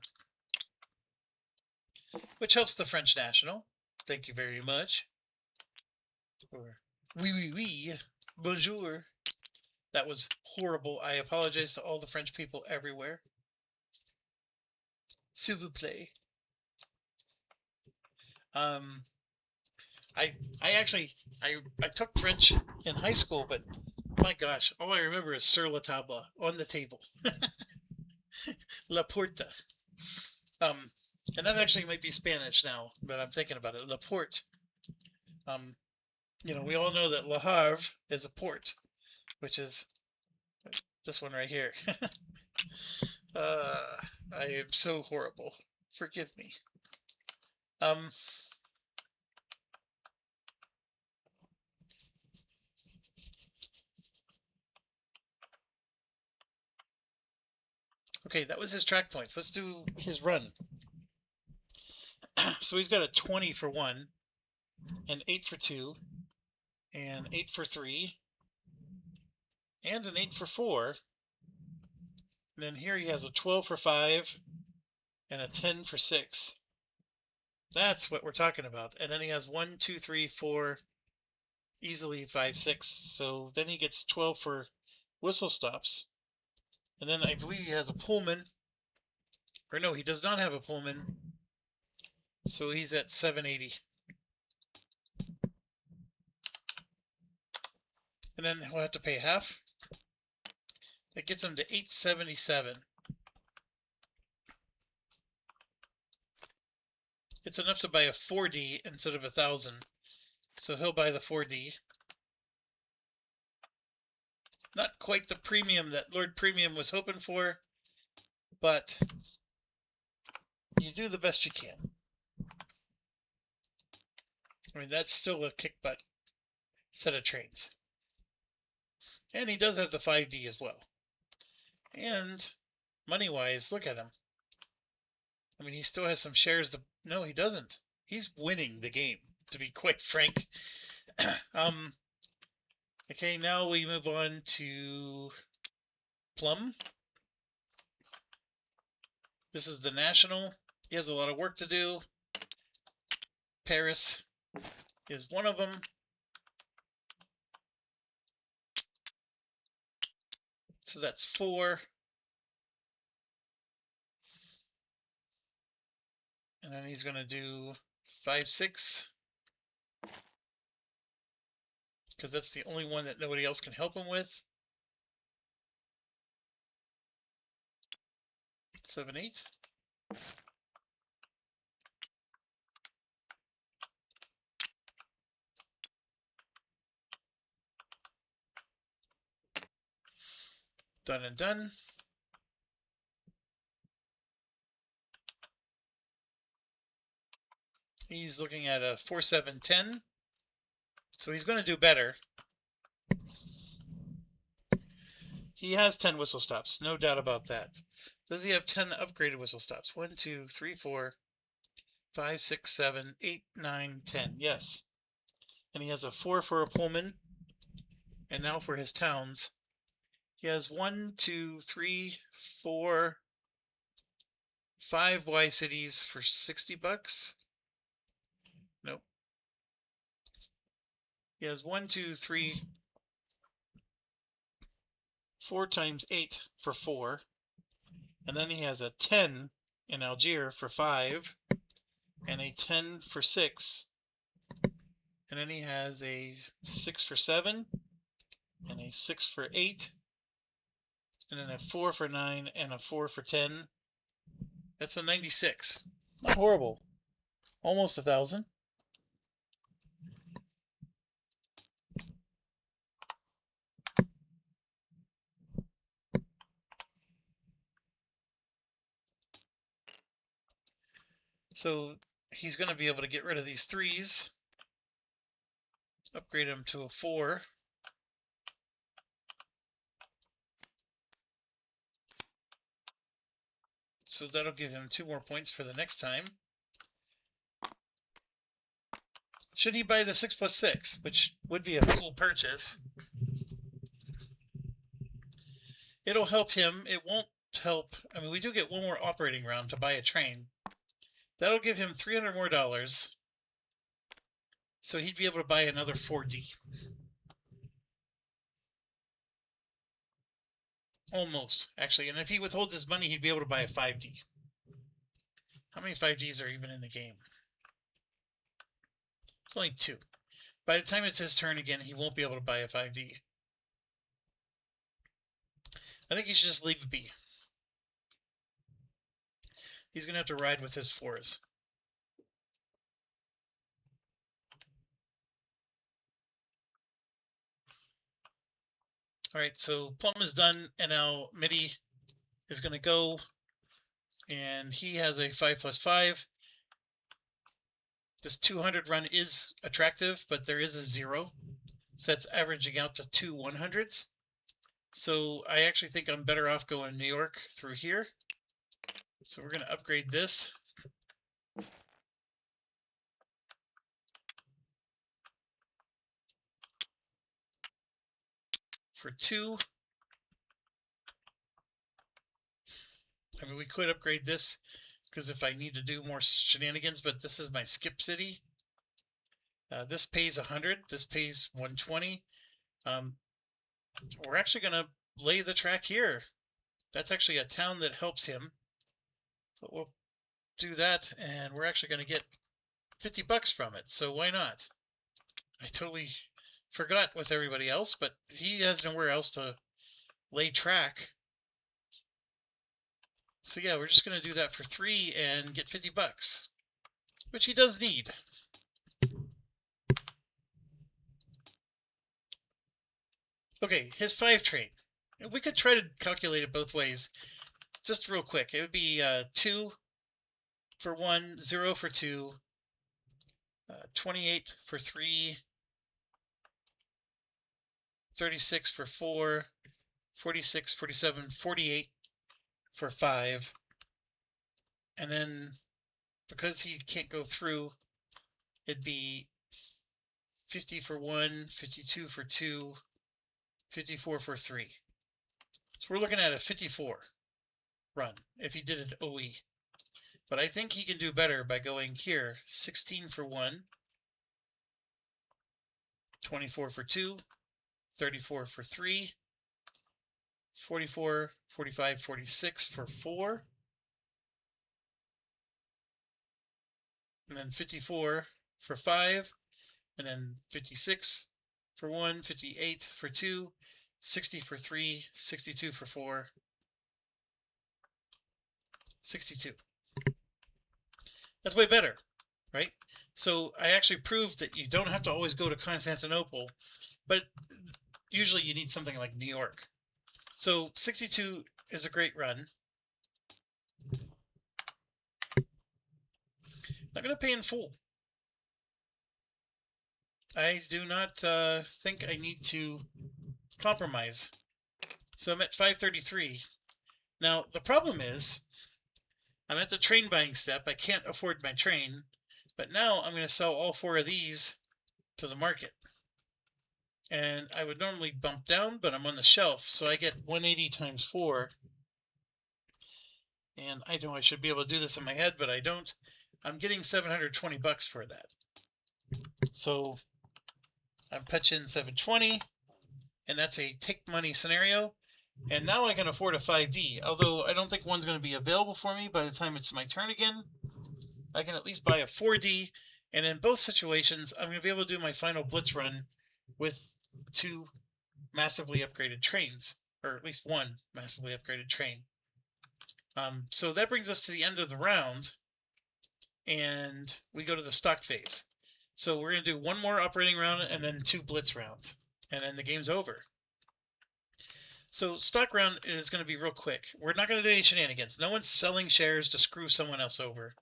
Which helps the French national. Thank you very much. Or oui, bonjour. That was horrible. I apologize to all the French people everywhere. S'il vous plaît. I took French in high school, but my gosh, all I remember is sur la table, on the table. La porta. And that actually might be Spanish now, but I'm thinking about it. La porte. We all know that Le Havre is a port, which is this one right here. I am so horrible. Forgive me. Okay, that was his track points. Let's do his run. So he's got a 20 for 1, an 8 for 2, and 8 for 3, and an 8 for 4, And then here he has a 12 for 5 and a 10 for 6. That's what we're talking about. And then he has 1, 2, 3, 4, easily 5, 6. So then he gets 12 for whistle stops. And then I believe he has a Pullman. Or no, he does not have a Pullman. So he's at 780. And then he'll have to pay half. That gets him to 877. It's enough to buy a 4D instead of 1,000. So he'll buy the 4D. Not quite the premium that Lord Premium was hoping for, but you do the best you can. I mean, that's still a kick butt set of trains. And he does have the 5D as well. And money-wise, look at him. I mean, he still has some shares to... No, he doesn't. He's winning the game, to be quite frank. Okay, now we move on to Plum. This is the National. He has a lot of work to do. Paris is one of them. So that's 4. And then he's going to do 5, 6. Because that's the only one that nobody else can help him with. 7, 8. Done and done. He's looking at a 4, 7, 10. So he's going to do better. He has 10 whistle stops, no doubt about that. Does he have 10 upgraded whistle stops? 1, 2, 3, 4, 5, 6, 7, 8, 9, 10. Yes. And he has a 4 for a Pullman. And now for his towns. He has 1, 2, 3, 4, 5 Y cities for $60. Nope. He has 1, 2, 3, 4 times 8 for 4. And then he has a 10 in Algiers for 5. And a 10 for 6. And then he has a 6 for 7. And a 6 for 8. And then a 4 for 9 and a 4 for 10. That's a 96. Not horrible. Almost 1,000. So he's going to be able to get rid of these 3s. Upgrade him to a 4. So that'll give him 2 more points for the next time. Should he buy the 6 plus 6, which would be a cool purchase? It'll help him. It won't help. I mean, we do get 1 more operating round to buy a train. That'll give him $300 more. So he'd be able to buy another 4D. Almost, actually. And if he withholds his money, he'd be able to buy a 5D. How many 5Ds are even in the game? Only 2. By the time it's his turn again, he won't be able to buy a 5D. I think he should just leave it be. He's going to have to ride with his 4s. All right, so Plum is done, and now Mitty is going to go, and he has a 5 plus 5. This 200 run is attractive, but there is a 0. So that's averaging out to 2 100s. So I actually think I'm better off going New York through here. So we're going to upgrade this. For 2. I mean, we could upgrade this because if I need to do more shenanigans, but this is my skip city. This pays 100. This pays 120. We're actually going to lay the track here. That's actually a town that helps him. So we'll do that, and we're actually going to get 50 bucks from it. So why not? I totally forgot with everybody else, but he has nowhere else to lay track. So yeah, we're just going to do that for 3 and get 50 bucks, which he does need. Okay, his 5 trade. We could try to calculate it both ways. Just real quick, it would be 2 for 1, 0 for 2, 28 for 3, 36 for 4, 46, 47, 48 for 5. And then, because he can't go through, it'd be 50 for 1, 52 for 2, 54 for 3. So we're looking at a 54 run if he did it OE. But I think he can do better by going here, 16 for 1, 24 for 2, 34 for 3, 44, 45, 46 for 4, and then 54 for 5, and then 56 for 1, 58 for 2, 60 for 3, 62 for 4, 62. That's way better, right? So I actually proved that you don't have to always go to Constantinople, but usually you need something like New York. So 62 is a great run. Not going to pay in full. I do not think I need to compromise. So I'm at 533. Now, the problem is I'm at the train buying step. I can't afford my train, but now I'm going to sell all 4 of these to the market. And I would normally bump down, but I'm on the shelf, so I get 180 times 4. And I know I should be able to do this in my head, but I don't. I'm getting 720 bucks for that. So I'm punching 720, and that's a take money scenario. And now I can afford a 5D, although I don't think one's going to be available for me by the time it's my turn again. I can at least buy a 4D, and in both situations, I'm going to be able to do my final blitz run with 2 massively upgraded trains, or at least 1 massively upgraded train. So that brings us to the end of the round, and we go to the stock phase. So we're going to do 1 more operating round and then 2 blitz rounds, and then the game's over. So stock round is going to be real quick. We're not going to do any shenanigans. No one's selling shares to screw someone else over.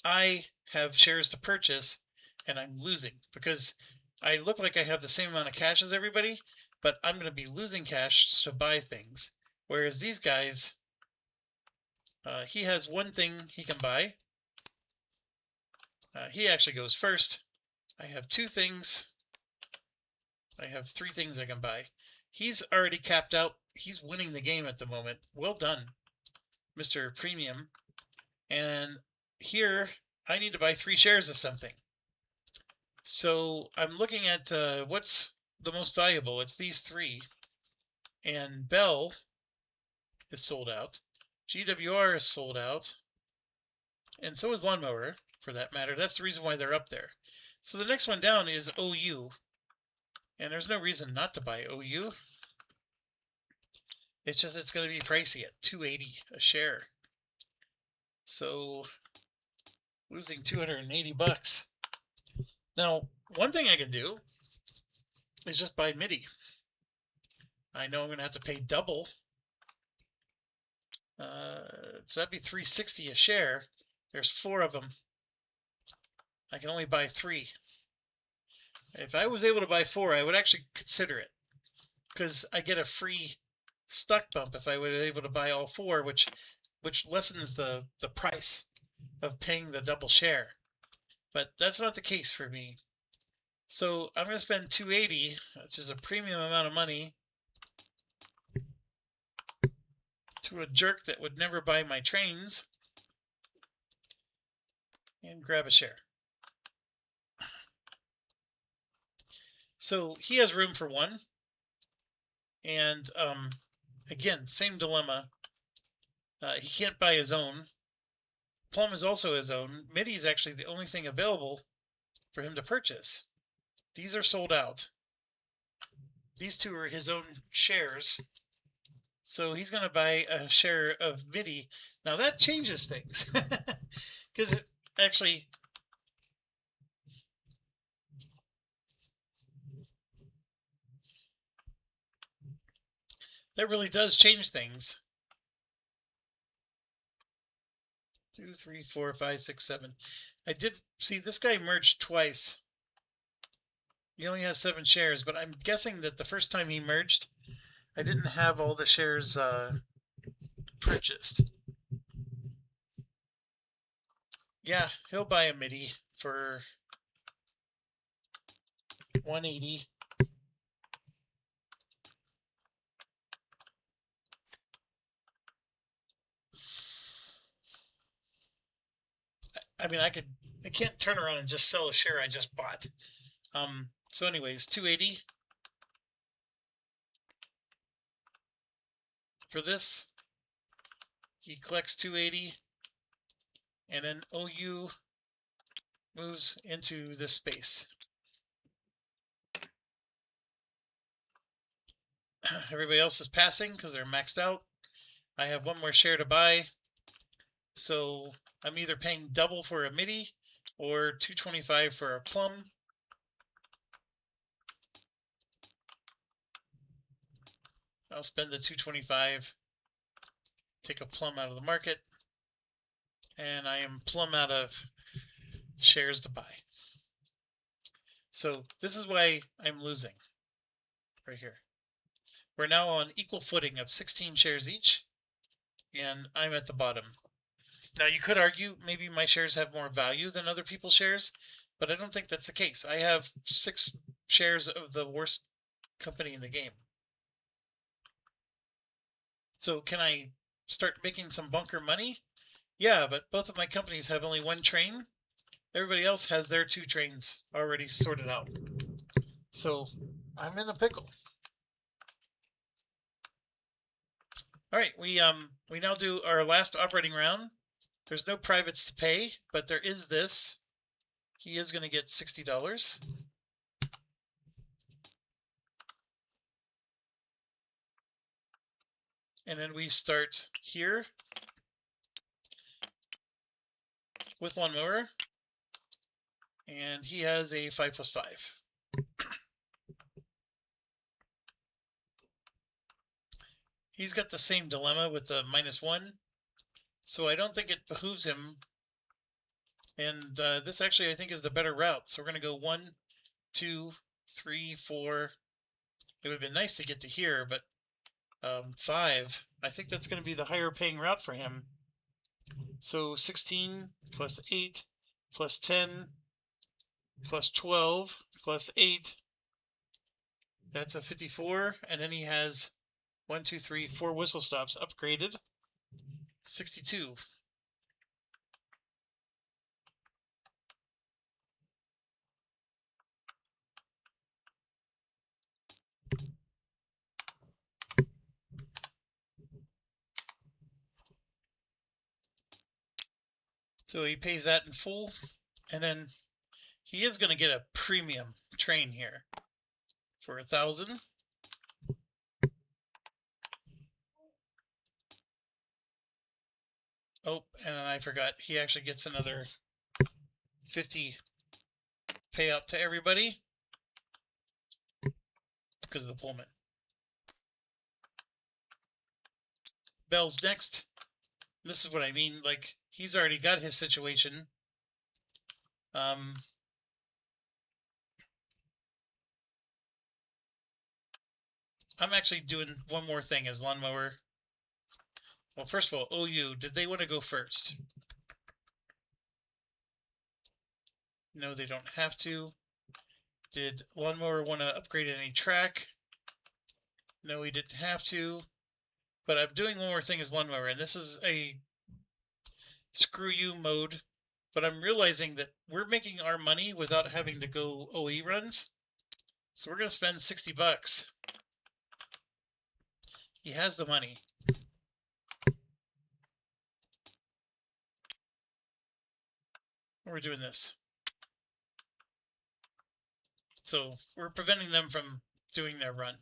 I have shares to purchase, and I'm losing because I look like I have the same amount of cash as everybody, but I'm going to be losing cash to buy things. Whereas these guys, he has 1 thing he can buy. He actually goes first. I have 2 things. I have 3 things I can buy. He's already capped out. He's winning the game at the moment. Well done, Mr. Premium. And here, I need to buy 3 shares of something. So I'm looking at what's the most valuable. It's these 3. And Bell is sold out. GWR is sold out. And so is Lawnmower, for that matter. That's the reason why they're up there. So the next one down is OU. And there's no reason not to buy OU. It's just it's going to be pricey at $2.80 a share. So losing 280 bucks. Now, one thing I can do is just buy MIDI. I know I'm going to have to pay double. So that'd be $3.60 a share. There's 4 of them. I can only buy 3. If I was able to buy 4, I would actually consider it, because I get a free stock bump if I was able to buy all 4, which lessens the price of paying the double share. But that's not the case for me. So I'm going to spend $2.80, which is a premium amount of money, to a jerk that would never buy my trains and grab a share. So he has room for one. And again, same dilemma. He can't buy his own. Plum is also his own. MIDI is actually the only thing available for him to purchase. These are sold out. These two are his own shares. So he's going to buy a share of MIDI. Now that changes things. Because it actually... that really does change things. 2, 3, 4, 5, 6, 7. I did see this guy merged twice. He only has 7 shares, but I'm guessing that the first time he merged, I didn't have all the shares purchased. Yeah, he'll buy a MIDI for 180. I mean, I can't turn around and just sell a share I just bought. So anyways, 280 for this. He collects 280, and then OU moves into this space. Everybody else is passing because they're maxed out. I have one more share to buy, so I'm either paying double for a MIDI or 225 for a Plum. I'll spend the 225, take a Plum out of the market, and I am Plum out of shares to buy. So this is why I'm losing right here. We're now on equal footing of 16 shares each, and I'm at the bottom. Now you could argue maybe my shares have more value than other people's shares, but I don't think that's the case. I have 6 shares of the worst company in the game. So can I start making some bunker money? Yeah, but both of my companies have only 1 train. Everybody else has their 2 trains already sorted out. So I'm in a pickle. All right, we now do our last operating round. There's no privates to pay, but there is this. He is going to get $60. And then we start here with Lawnmower. And he has a 5+5. He's got the same dilemma with the -1. So I don't think it behooves him. And this actually, I think, is the better route. So we're going to go 1, 2, 3, 4. It would have been nice to get to here, but 5. I think that's going to be the higher paying route for him. So 16 plus 8 plus 10 plus 12 plus 8. That's a 54. And then he has 1, 2, 3, 4 whistle stops upgraded. 62. So he pays that in full, and then he is going to get a premium train here for 1,000. Oh, and I forgot, he actually gets another 50 payout to everybody because of the Pullman. Bell's next. This is what I mean, like, he's already got his situation. I'm actually doing one more thing as Lawnmower. Well, first of all, OU, did they want to go first? No, they don't have to. Did Lawnmower want to upgrade any track? No, he didn't have to. But I'm doing one more thing as lawnmower, and this is a screw you mode. But I'm realizing that we're making our money without having to go OE runs. So we're going to spend 60 bucks. He has the money. We're doing this. So we're preventing them from doing their run.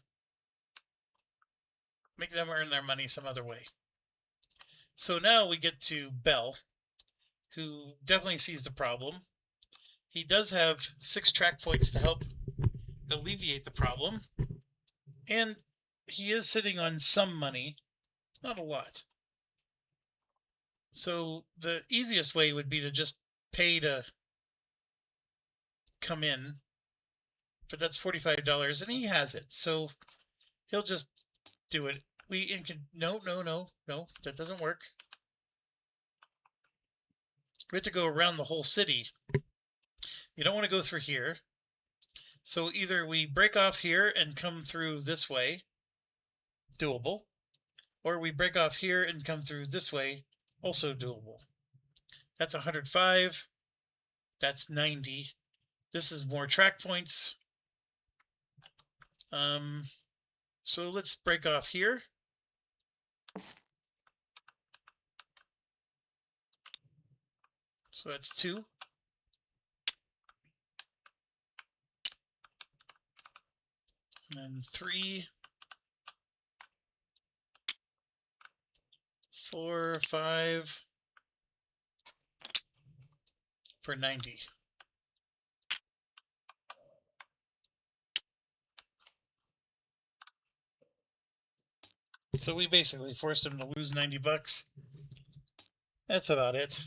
Make them earn their money some other way. So now we get to Bell, who definitely sees the problem. He does have 6 track points to help alleviate the problem. And he is sitting on some money, not a lot. So the easiest way would be to just pay to come in, but that's $45 and he has it. So he'll just do it. No, that doesn't work. We have to go around the whole city. You don't want to go through here. So either we break off here and come through this way, doable, or we break off here and come through this way, also doable. That's 105. That's 90. This is more track points. So let's break off here. So that's 2. And then 3, 4, 5 for 90. So we basically forced him to lose 90 bucks. That's about it.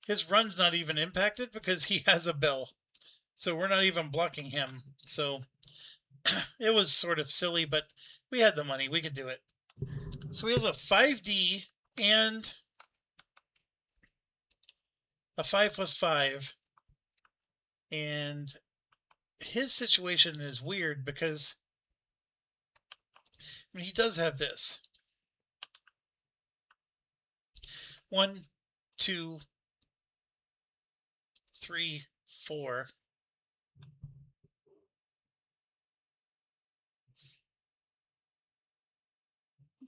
His run's not even impacted because he has a bell. So we're not even blocking him. So it was sort of silly, but we had the money. We could do it. So he has a 5D and a 5 plus 5. And his situation is weird because he does have this. 1, 2, 3, 4.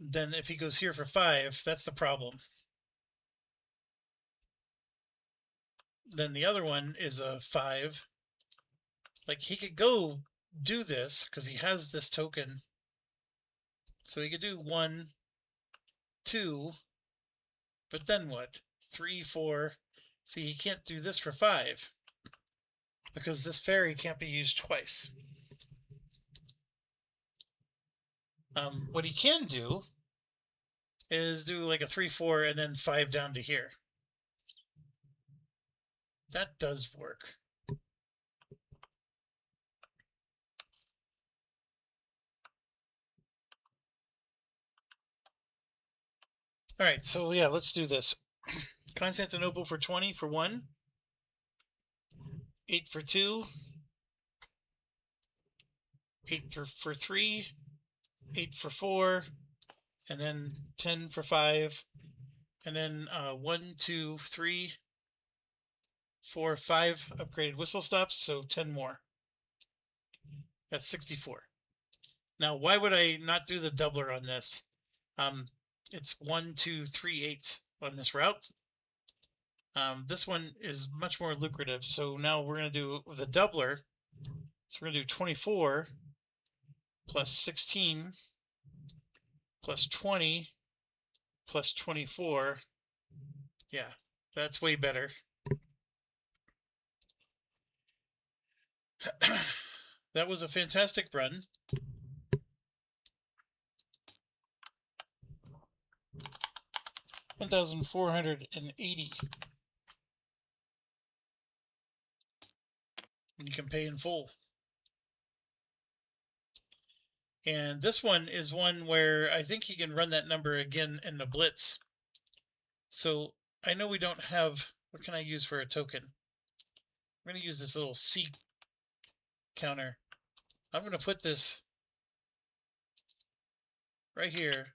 Then if he goes here for 5, that's the problem. Then the other one is a 5. Like he could go do this because he has this token. So he could do 1, 2, but then what? 3, 4. See, he can't do this for 5 because this fairy can't be used twice. What he can do is do like a 3, 4 and then 5 down to here. That does work. All right, so yeah, let's do this. Constantinople for 20 for 1. 8 for 2. 8 for 3. 8 for 4. And then 10 for 5. And then 1, 2, 3, 4, 5 upgraded whistle stops, so 10 more. That's 64. Now, why would I not do the doubler on this? It's 1, 2, 3, 8 on this route. This one is much more lucrative, so now we're going to do the doubler. So we're going to do 24 plus 16 plus 20 plus 24. Yeah, that's way better. That was a fantastic run. $1,480. And you can pay in full. And this one is one where I think you can run that number again in the blitz. So I know we don't have, what can I use for a token? I'm going to use this little C counter. I'm going to put this right here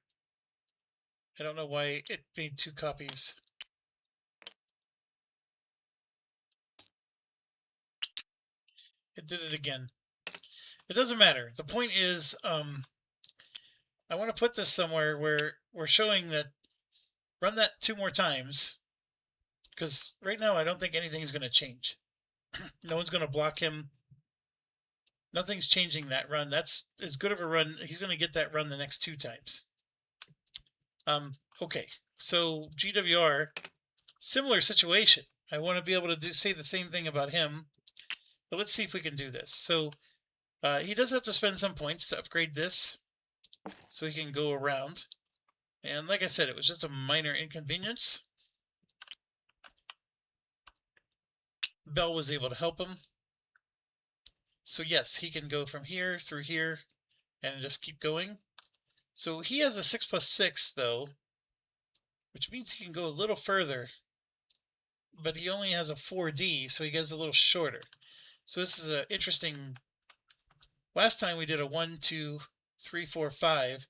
I don't know why it made 2 copies. It did it again. It doesn't matter. The point is, I want to put this somewhere where we're showing that run that 2 more times, because right now I don't think anything is going to change. No one's going to block him. Nothing's changing that run. That's as good of a run. He's going to get that run the next 2 times. Okay, so GWR, similar situation. I want to be able to say the same thing about him, but let's see if we can do this. So he does have to spend some points to upgrade this, so he can go around. And like I said, it was just a minor inconvenience. Bell was able to help him. So yes, he can go from here through here and just keep going. So he has a 6+6 though, which means he can go a little further, but he only has a 4D, so he goes a little shorter. So this is an interesting. Last time we did a 1, 2, 3, 4, 5,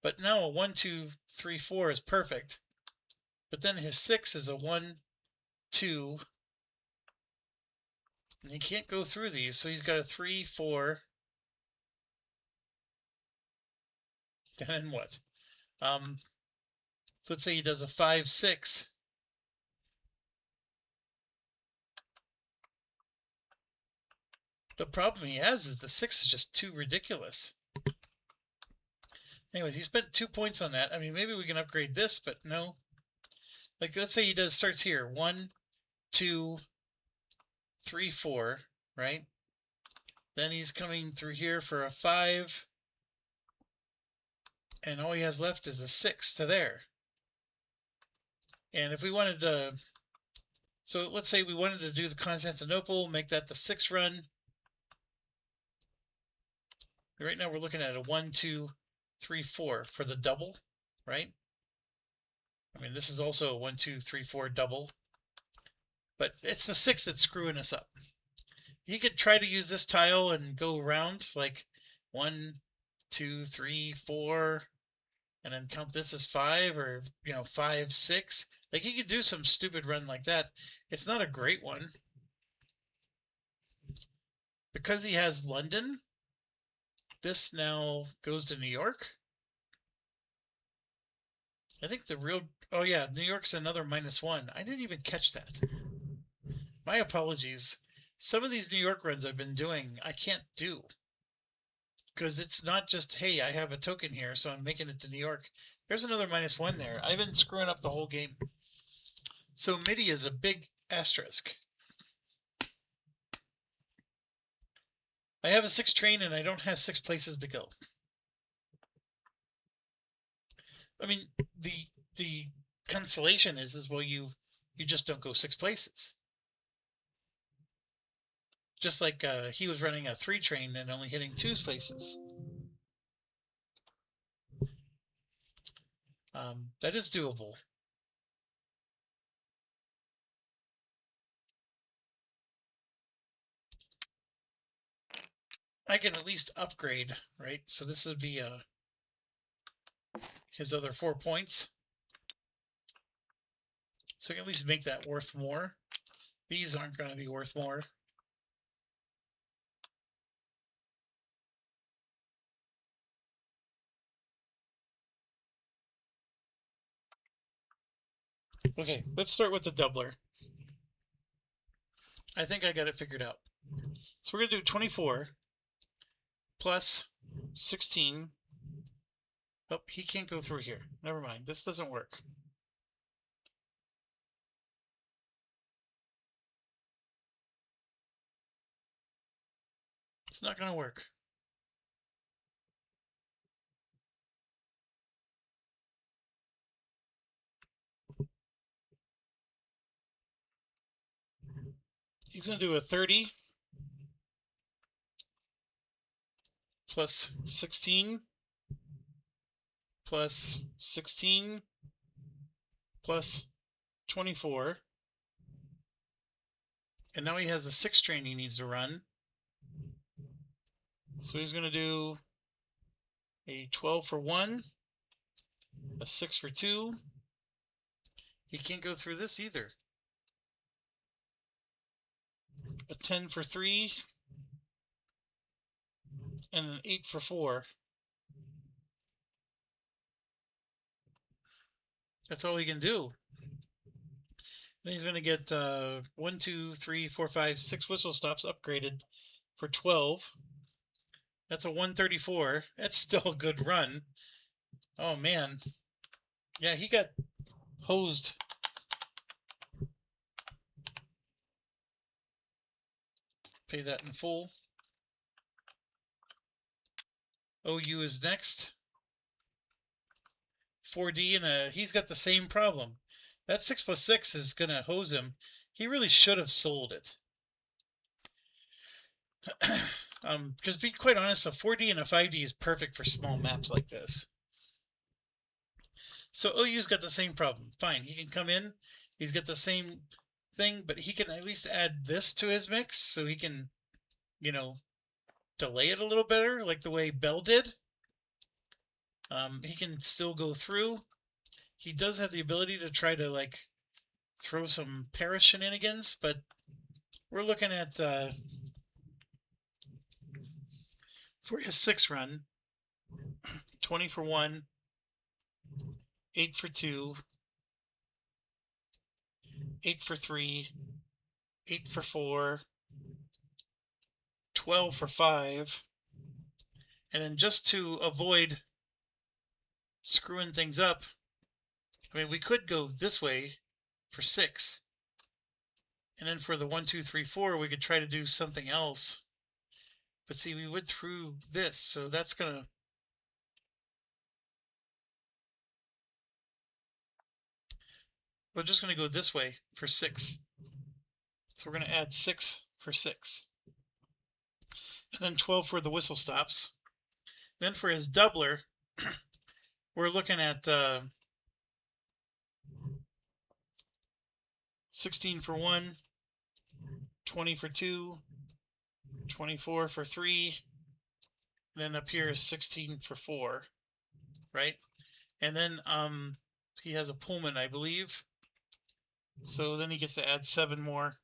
but now a 1, 2, 3, 4 is perfect. But then his 6 is a 1, 2, and he can't go through these, so he's got a 3, 4. Then what? So let's say he does a 5, 6. The problem he has is the 6 is just too ridiculous. Anyways, he spent 2 points on that. I mean, maybe we can upgrade this, but no. Like, let's say he starts here. 1, 2, 3, 4, right? Then he's coming through here for a 5. And all he has left is a 6 to there. And if we wanted to, so let's say we wanted to do the Constantinople, make that the 6 run. Right now we're looking at a 1, 2, 3, 4 for the double, right? I mean, this is also a 1, 2, 3, 4 double. But it's the 6 that's screwing us up. He could try to use this tile and go around like 1, 2, 3, 4, and then count this as 5, or 5, 6. Like, he could do some stupid run like that. It's not a great one. Because he has London, this now goes to New York. I think the real, oh yeah, New York's another -1. I didn't even catch that. My apologies. Some of these New York runs I've been doing, I can't do. Because it's not just, hey, I have a token here, so I'm making it to New York. There's another -1 there. I've been screwing up the whole game. So MIDI is a big asterisk. I have a 6 train and I don't have 6 places to go. I mean, the consolation is well, you just don't go 6 places. Just like he was running a 3 train and only hitting 2 places. That is doable. I can at least upgrade, right? So this would be his other 4 points. So I can at least make that worth more. These aren't going to be worth more. Okay, let's start with the doubler. I think I got it figured out. So we're going to do 24 plus 16. Oh, he can't go through here. Never mind. This doesn't work. It's not going to work. He's going to do a 30 plus 16 plus 16 plus 24. And now he has a 6 train he needs to run. So he's going to do a 12 for 1, A 6 for 2. He can't go through this either. A 10 for 3. And an 8 for 4. That's all he can do. Then he's going to get 1, 2, 3, 4, 5, 6 whistle stops upgraded for 12. That's a 134. That's still a good run. Oh, man. Yeah, he got hosed. Pay that in full. OU is next. 4D, and he's got the same problem. That 6+6 is going to hose him. He really should have sold it. Because to be quite honest, a 4D and a 5D is perfect for small maps like this. So OU's got the same problem. Fine, he can come in. He's got the same thing, but he can at least add this to his mix so he can, you know, delay it a little better, like the way Bell did. He can still go through. He does have the ability to try to like throw some Paris shenanigans, but we're looking at for his 6 run, 20 for 1, 8 for 2, 8 for 3, 8 for 4, 12 for 5, and then just to avoid screwing things up, I mean, we could go this way for 6, and then for the 1, 2, 3, 4, we could try to do something else. But see, we went through this, so that's gonna. We're just gonna go this way for 6. So we're gonna add 6 for 6, and then 12 for the whistle stops. Then for his doubler, we're looking at 16 for 1, 20 for 2, 24 for 3, and then up here is 16 for 4, right? And then he has a Pullman, I believe. So then he gets to add 7 more.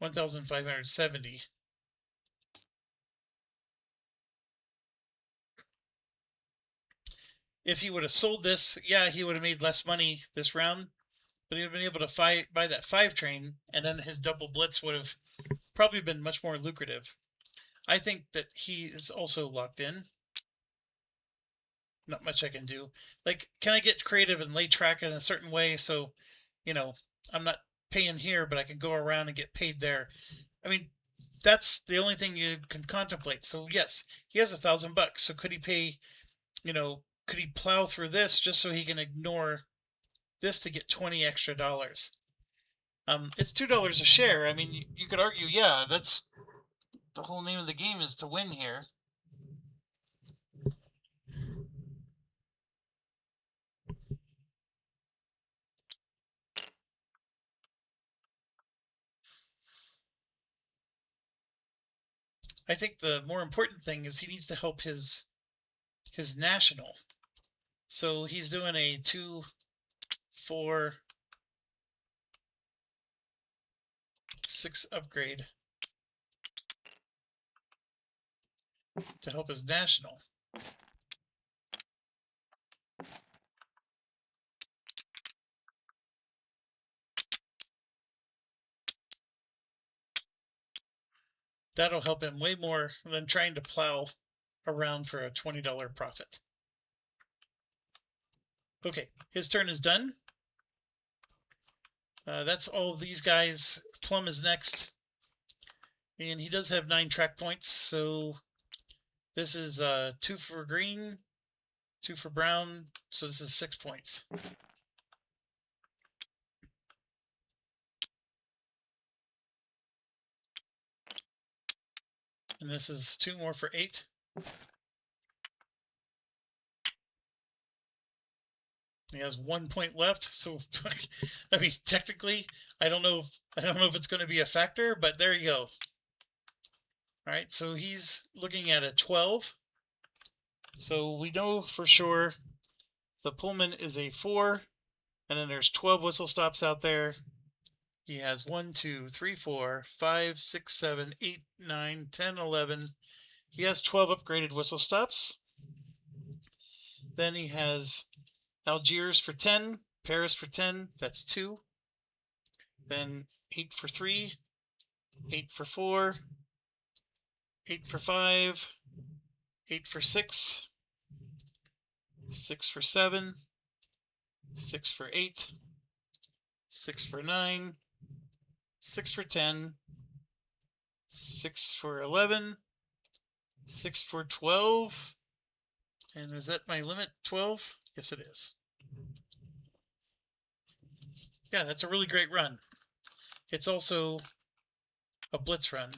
$1,570. If he would have sold this, yeah, he would have made less money this round, but he would have been able to buy that 5 train, and then his double blitz would have probably been much more lucrative. I think that he is also locked in. Not much I can do. Like, can I get creative and lay track in a certain way so, you know, I'm not paying here, but I can go around and get paid there? I mean, that's the only thing you can contemplate. So yes, he has $1,000. So could he pay, you know, could he plow through this just so he can ignore this to get $20 extra? It's $2 a share. I mean, you could argue, yeah, that's the whole name of the game is to win here. I think the more important thing is he needs to help his national. So he's doing a 2, 4, 6 upgrade to help his national. That'll help him way more than trying to plow around for a $20 profit. Okay, his turn is done. That's all of these guys. Plum is next. And he does have 9 track points, so this is 2 for green, 2 for brown, so this is 6 points. And this is 2 more for 8. He has 1 point left, so I mean, technically, I don't know if it's going to be a factor, but there you go. All right, so he's looking at a 12. So we know for sure the Pullman is a 4, and then there's 12 whistle stops out there. He has 1, 2, 3, 4, 5, 6, 7, 8, 9, 10, 11. He has 12 upgraded whistle stops. Then he has Algiers for 10, Paris for 10, that's 2. Then 8 for 3, 8 for 4, 8 for 5, 8 for 6, 6 for 7, 6 for 8, 6 for 9, 6 for 10, 6 for 11, 6 for 12. And is that my limit, 12? Yes, it is. Yeah, that's a really great run. It's also a blitz run.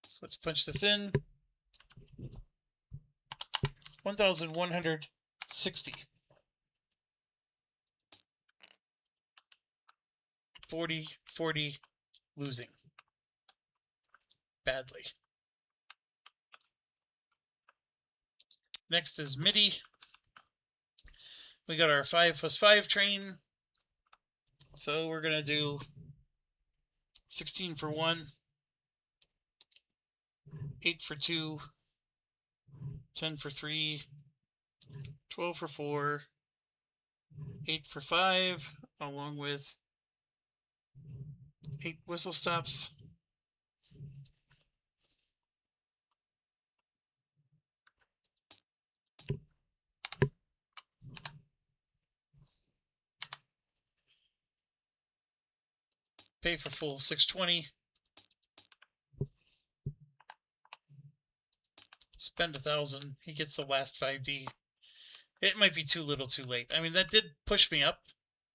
So let's punch this in. 1,160. 40, 40, losing. Badly. Next is MIDI. We got our 5+5 train. So we're going to do 16 for 1, 8 for 2, 10 for 3, 12 for 4, 8 for 5, along with 8 whistle stops. Pay for full 620. Spend 1,000. He gets the last 5D. It might be too little too late. I mean, that did push me up,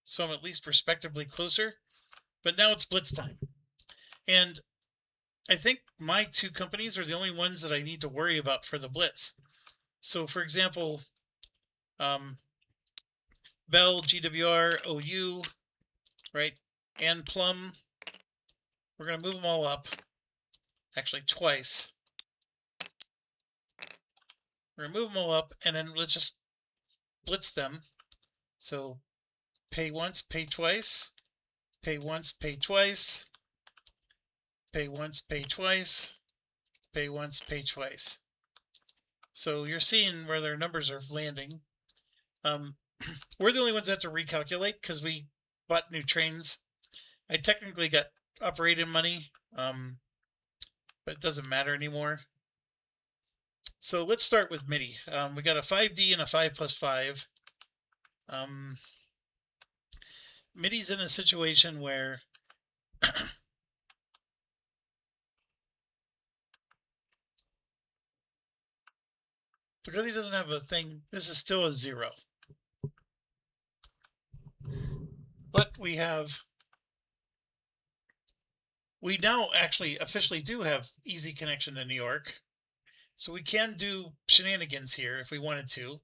so I'm at least respectably closer. But now it's blitz time. And I think my 2 companies are the only ones that I need to worry about for the blitz. So, for example, Bell, GWR, OU, right, and Plum, we're going to move them all up, actually twice. We're going to move them all up, and then let's just blitz them. So pay once, pay twice, pay once, pay twice, pay once, pay twice, pay once, pay twice. So you're seeing where their numbers are landing. We're the only ones that have to recalculate because we bought new trains. I technically got operating money, but it doesn't matter anymore. So let's start with MIDI. We got a 5D and a 5+5. MIDI's in a situation where because he doesn't have a thing, this is still a 0. But we now actually officially do have easy connection to New York. So we can do shenanigans here if we wanted to.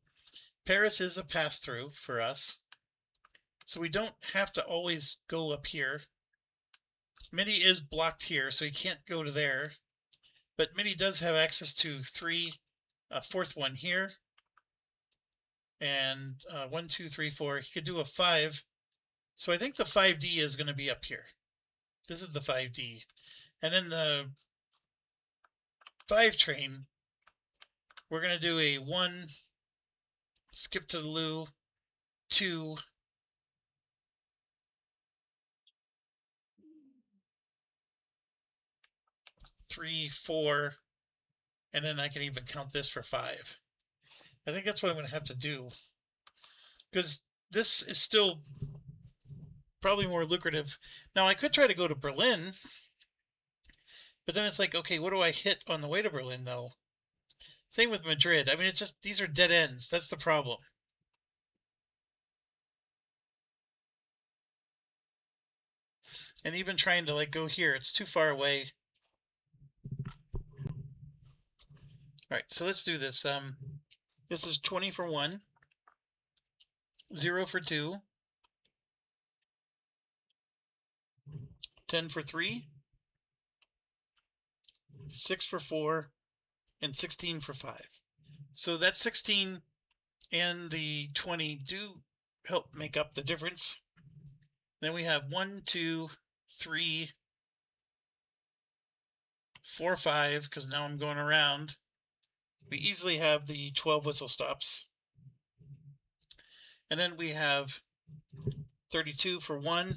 Paris is a pass-through for us. So we don't have to always go up here. MIDI is blocked here, so he can't go to there. But MIDI does have access to 3, a 4th one here. And 1, 2, 3, 4. He could do a 5. So I think the 5D is going to be up here. This is the 5D. And then the 5 train, we're going to do a 1, skip to the loo, 2, 3, 4, and then I can even count this for 5. I think that's what I'm going to have to do, because this is still probably more lucrative. Now, I could try to go to Berlin, but then it's like, okay, what do I hit on the way to Berlin, though? Same with Madrid. I mean, it's just, these are dead ends. That's the problem. And even trying to, like, go here, it's too far away. All right, so let's do this. This is 20 for 1, 0 for 2, 10 for 3, 6 for 4, and 16 for 5. So that 16 and the 20 do help make up the difference. Then we have 1, 2, 3, 4, 5, because now I'm going around. We easily have the 12 whistle stops. And then we have 32 for 1,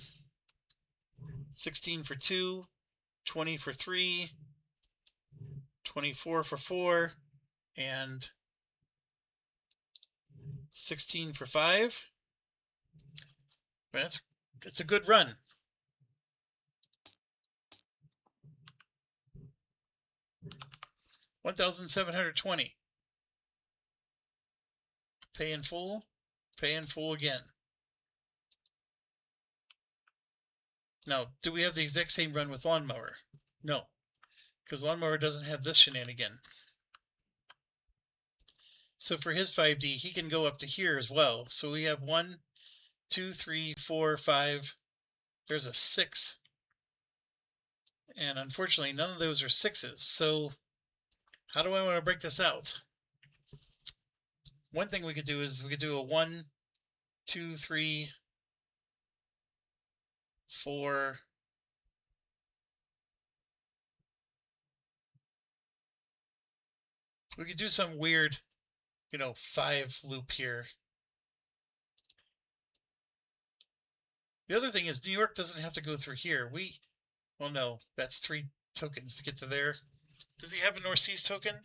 16 for 2, 20 for 3, 24 for 4, and 16 for 5. That's a good run. $1,720. Pay in full. Pay in full again. Now, do we have the exact same run with Lawnmower? No, because Lawnmower doesn't have this shenanigan. So for his 5D, he can go up to here as well. So we have 1, 2, 3, 4, 5. There's a 6. And unfortunately, none of those are 6s. So how do I want to break this out? One thing we could do is we could do a 1, 2, 3, 4. We could do some weird, 5 loop here. The other thing is New York doesn't have to go through here. Well, no, that's 3 tokens to get to there. Does he have a North Seas token?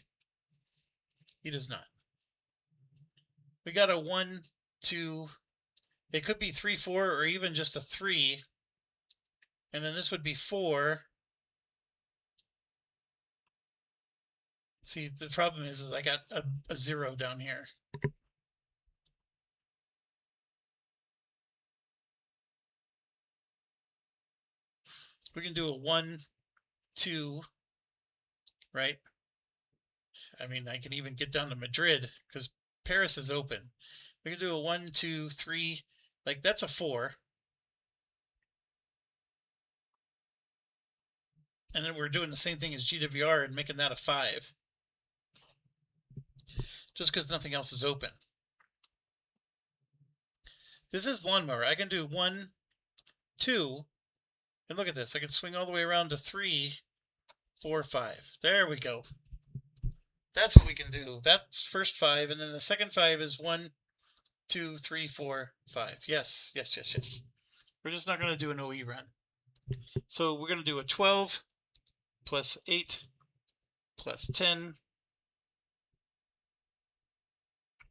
He does not. We got a 1, 2. It could be 3, 4, or even just a 3. And then this would be 4. See, the problem is I got a 0 down here. We can do a 1, 2, right? I mean, I can even get down to Madrid because Paris is open. We can do a 1, 2, 3. Like, that's a 4. And then we're doing the same thing as GWR and making that a 5. Just because nothing else is open. This is Lawnmower. I can do 1, 2. And look at this. I can swing all the way around to 3, 4, 5. There we go. That's what we can do. That's first 5. And then the second 5 is 1, 2, 3, 4, 5. Yes, yes, yes, yes. We're just not going to do an OE run. So we're going to do a 12 plus 8 plus 10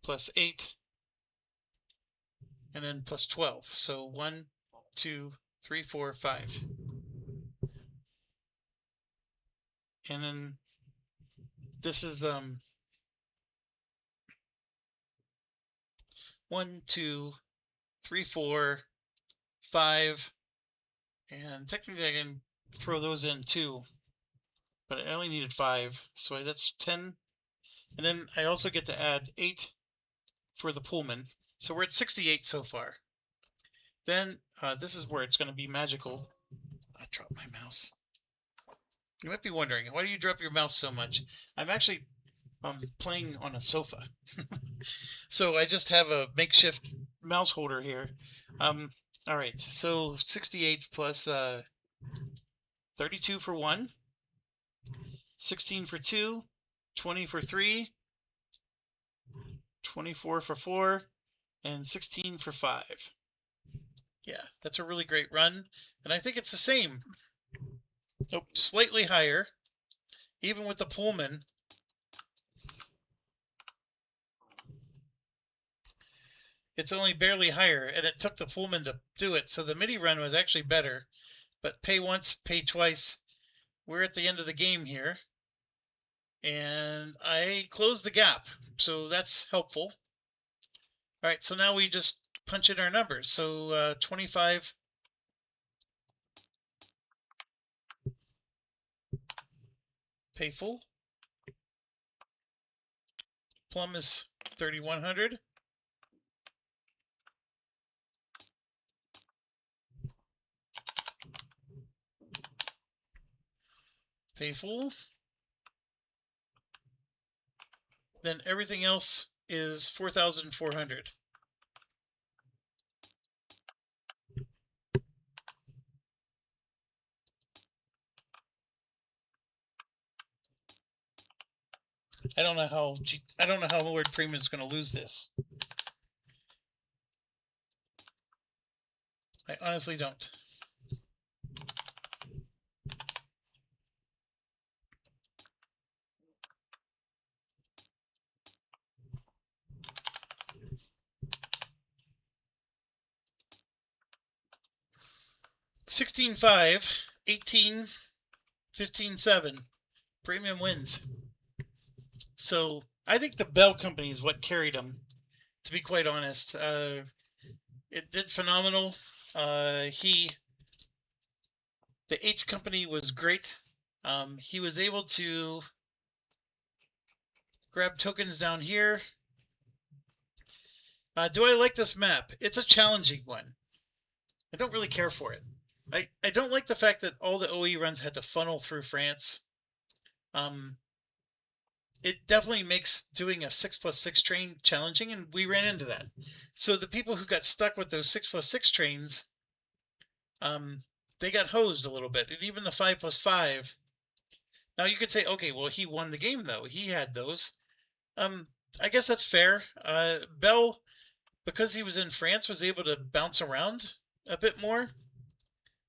plus 8 and then plus 12. So 1, 2, 3, 4, 5. And then this is 1, 2, 3, 4, 5. And technically I can throw those in too. But I only needed 5. So that's 10. And then I also get to add 8 for the Pullman. So we're at 68 so far. Then this is where it's going to be magical. I dropped my mouse. You might be wondering, why do you drop your mouse so much? I'm actually playing on a sofa. So I just have a makeshift mouse holder here. All right, so 68 plus 32 for 1, 16 for 2, 20 for 3, 24 for 4, and 16 for 5. Yeah, that's a really great run. And I think it's the same. Nope, slightly higher. Even with the Pullman. It's only barely higher, and it took the Pullman to do it. So the midi run was actually better. But pay once, pay twice. We're at the end of the game here. And I closed the gap. So that's helpful. All right, so now we just punch in our numbers. So 25. Pay full. Plum is 3,100. Pay full. then everything else is 4,400. I don't know how Lord Premium is going to lose this. I honestly don't. $16.5, 18, 15.7. Premium wins. So I think the Bell Company is what carried him, to be quite honest. It did phenomenal. The H Company was great. He was able to grab tokens down here. Do I like this map? It's a challenging one. I don't really care for it. I don't like the fact that all the OE runs had to funnel through France. It definitely makes doing a 6+6 train challenging, and we ran into that. So the people who got stuck with those 6+6 trains, they got hosed a little bit, and even the 5+5. Now you could say, okay, well, he won the game though. He had those. I guess that's fair. Bell, because he was in France, was able to bounce around a bit more.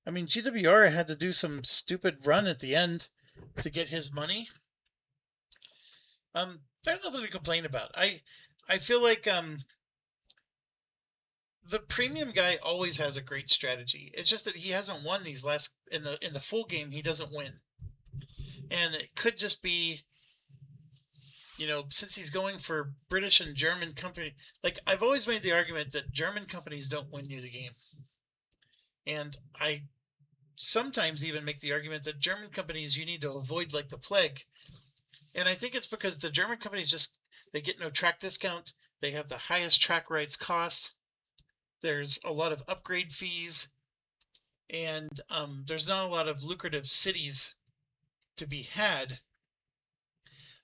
I mean, GWR had to do some stupid run at the end to get his money. There's nothing to complain about. I feel like the premium guy always has a great strategy. It's just that he hasn't won these last in the full game. He doesn't win, and it could just be, since he's going for British and German company. Like, I've always made the argument that German companies don't win you the game, and I sometimes even make the argument that German companies you need to avoid like the plague. And I think it's because the German companies they get no track discount. They have the highest track rights cost. There's a lot of upgrade fees, and there's not a lot of lucrative cities to be had.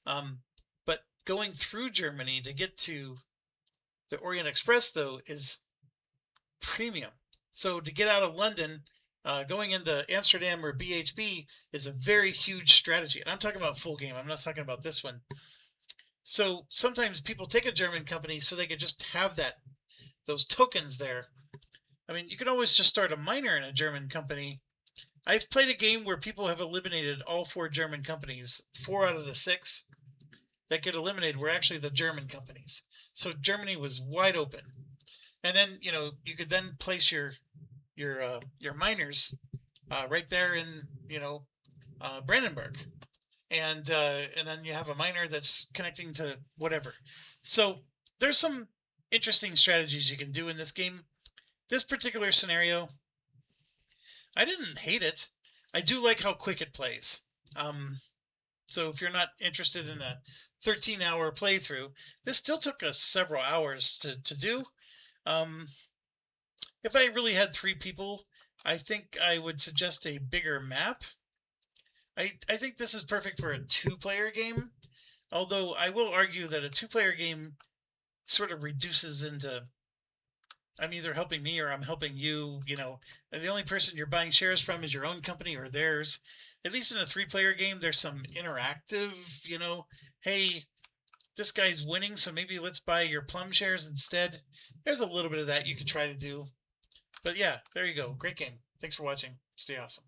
But going through Germany to get to the Orient Express, though, is premium. So to get out of London, going into Amsterdam or BHB is a very huge strategy. And I'm talking about full game. I'm not talking about this one. So sometimes people take a German company so they could just have those tokens there. I mean, you can always just start a miner in a German company. I've played a game where people have eliminated all 4 German companies. 4 out of the 6 that get eliminated were actually the German companies. So Germany was wide open. And then, you could then place your miners right there in Brandenburg, and then you have a miner that's connecting to whatever. So there's some interesting strategies you can do in this game. This particular scenario, I didn't hate it. I do like how quick it plays. So if you're not interested in a 13-hour playthrough, this still took us several hours to do. If I really had 3 people, I think I would suggest a bigger map. I think this is perfect for a 2-player game, although I will argue that a 2-player game sort of reduces into, I'm either helping me or I'm helping you, and the only person you're buying shares from is your own company or theirs. At least in a 3-player game, there's some interactive, hey, this guy's winning, so maybe let's buy your Plum shares instead. There's a little bit of that you could try to do. But yeah, there you go. Great game. Thanks for watching. Stay awesome.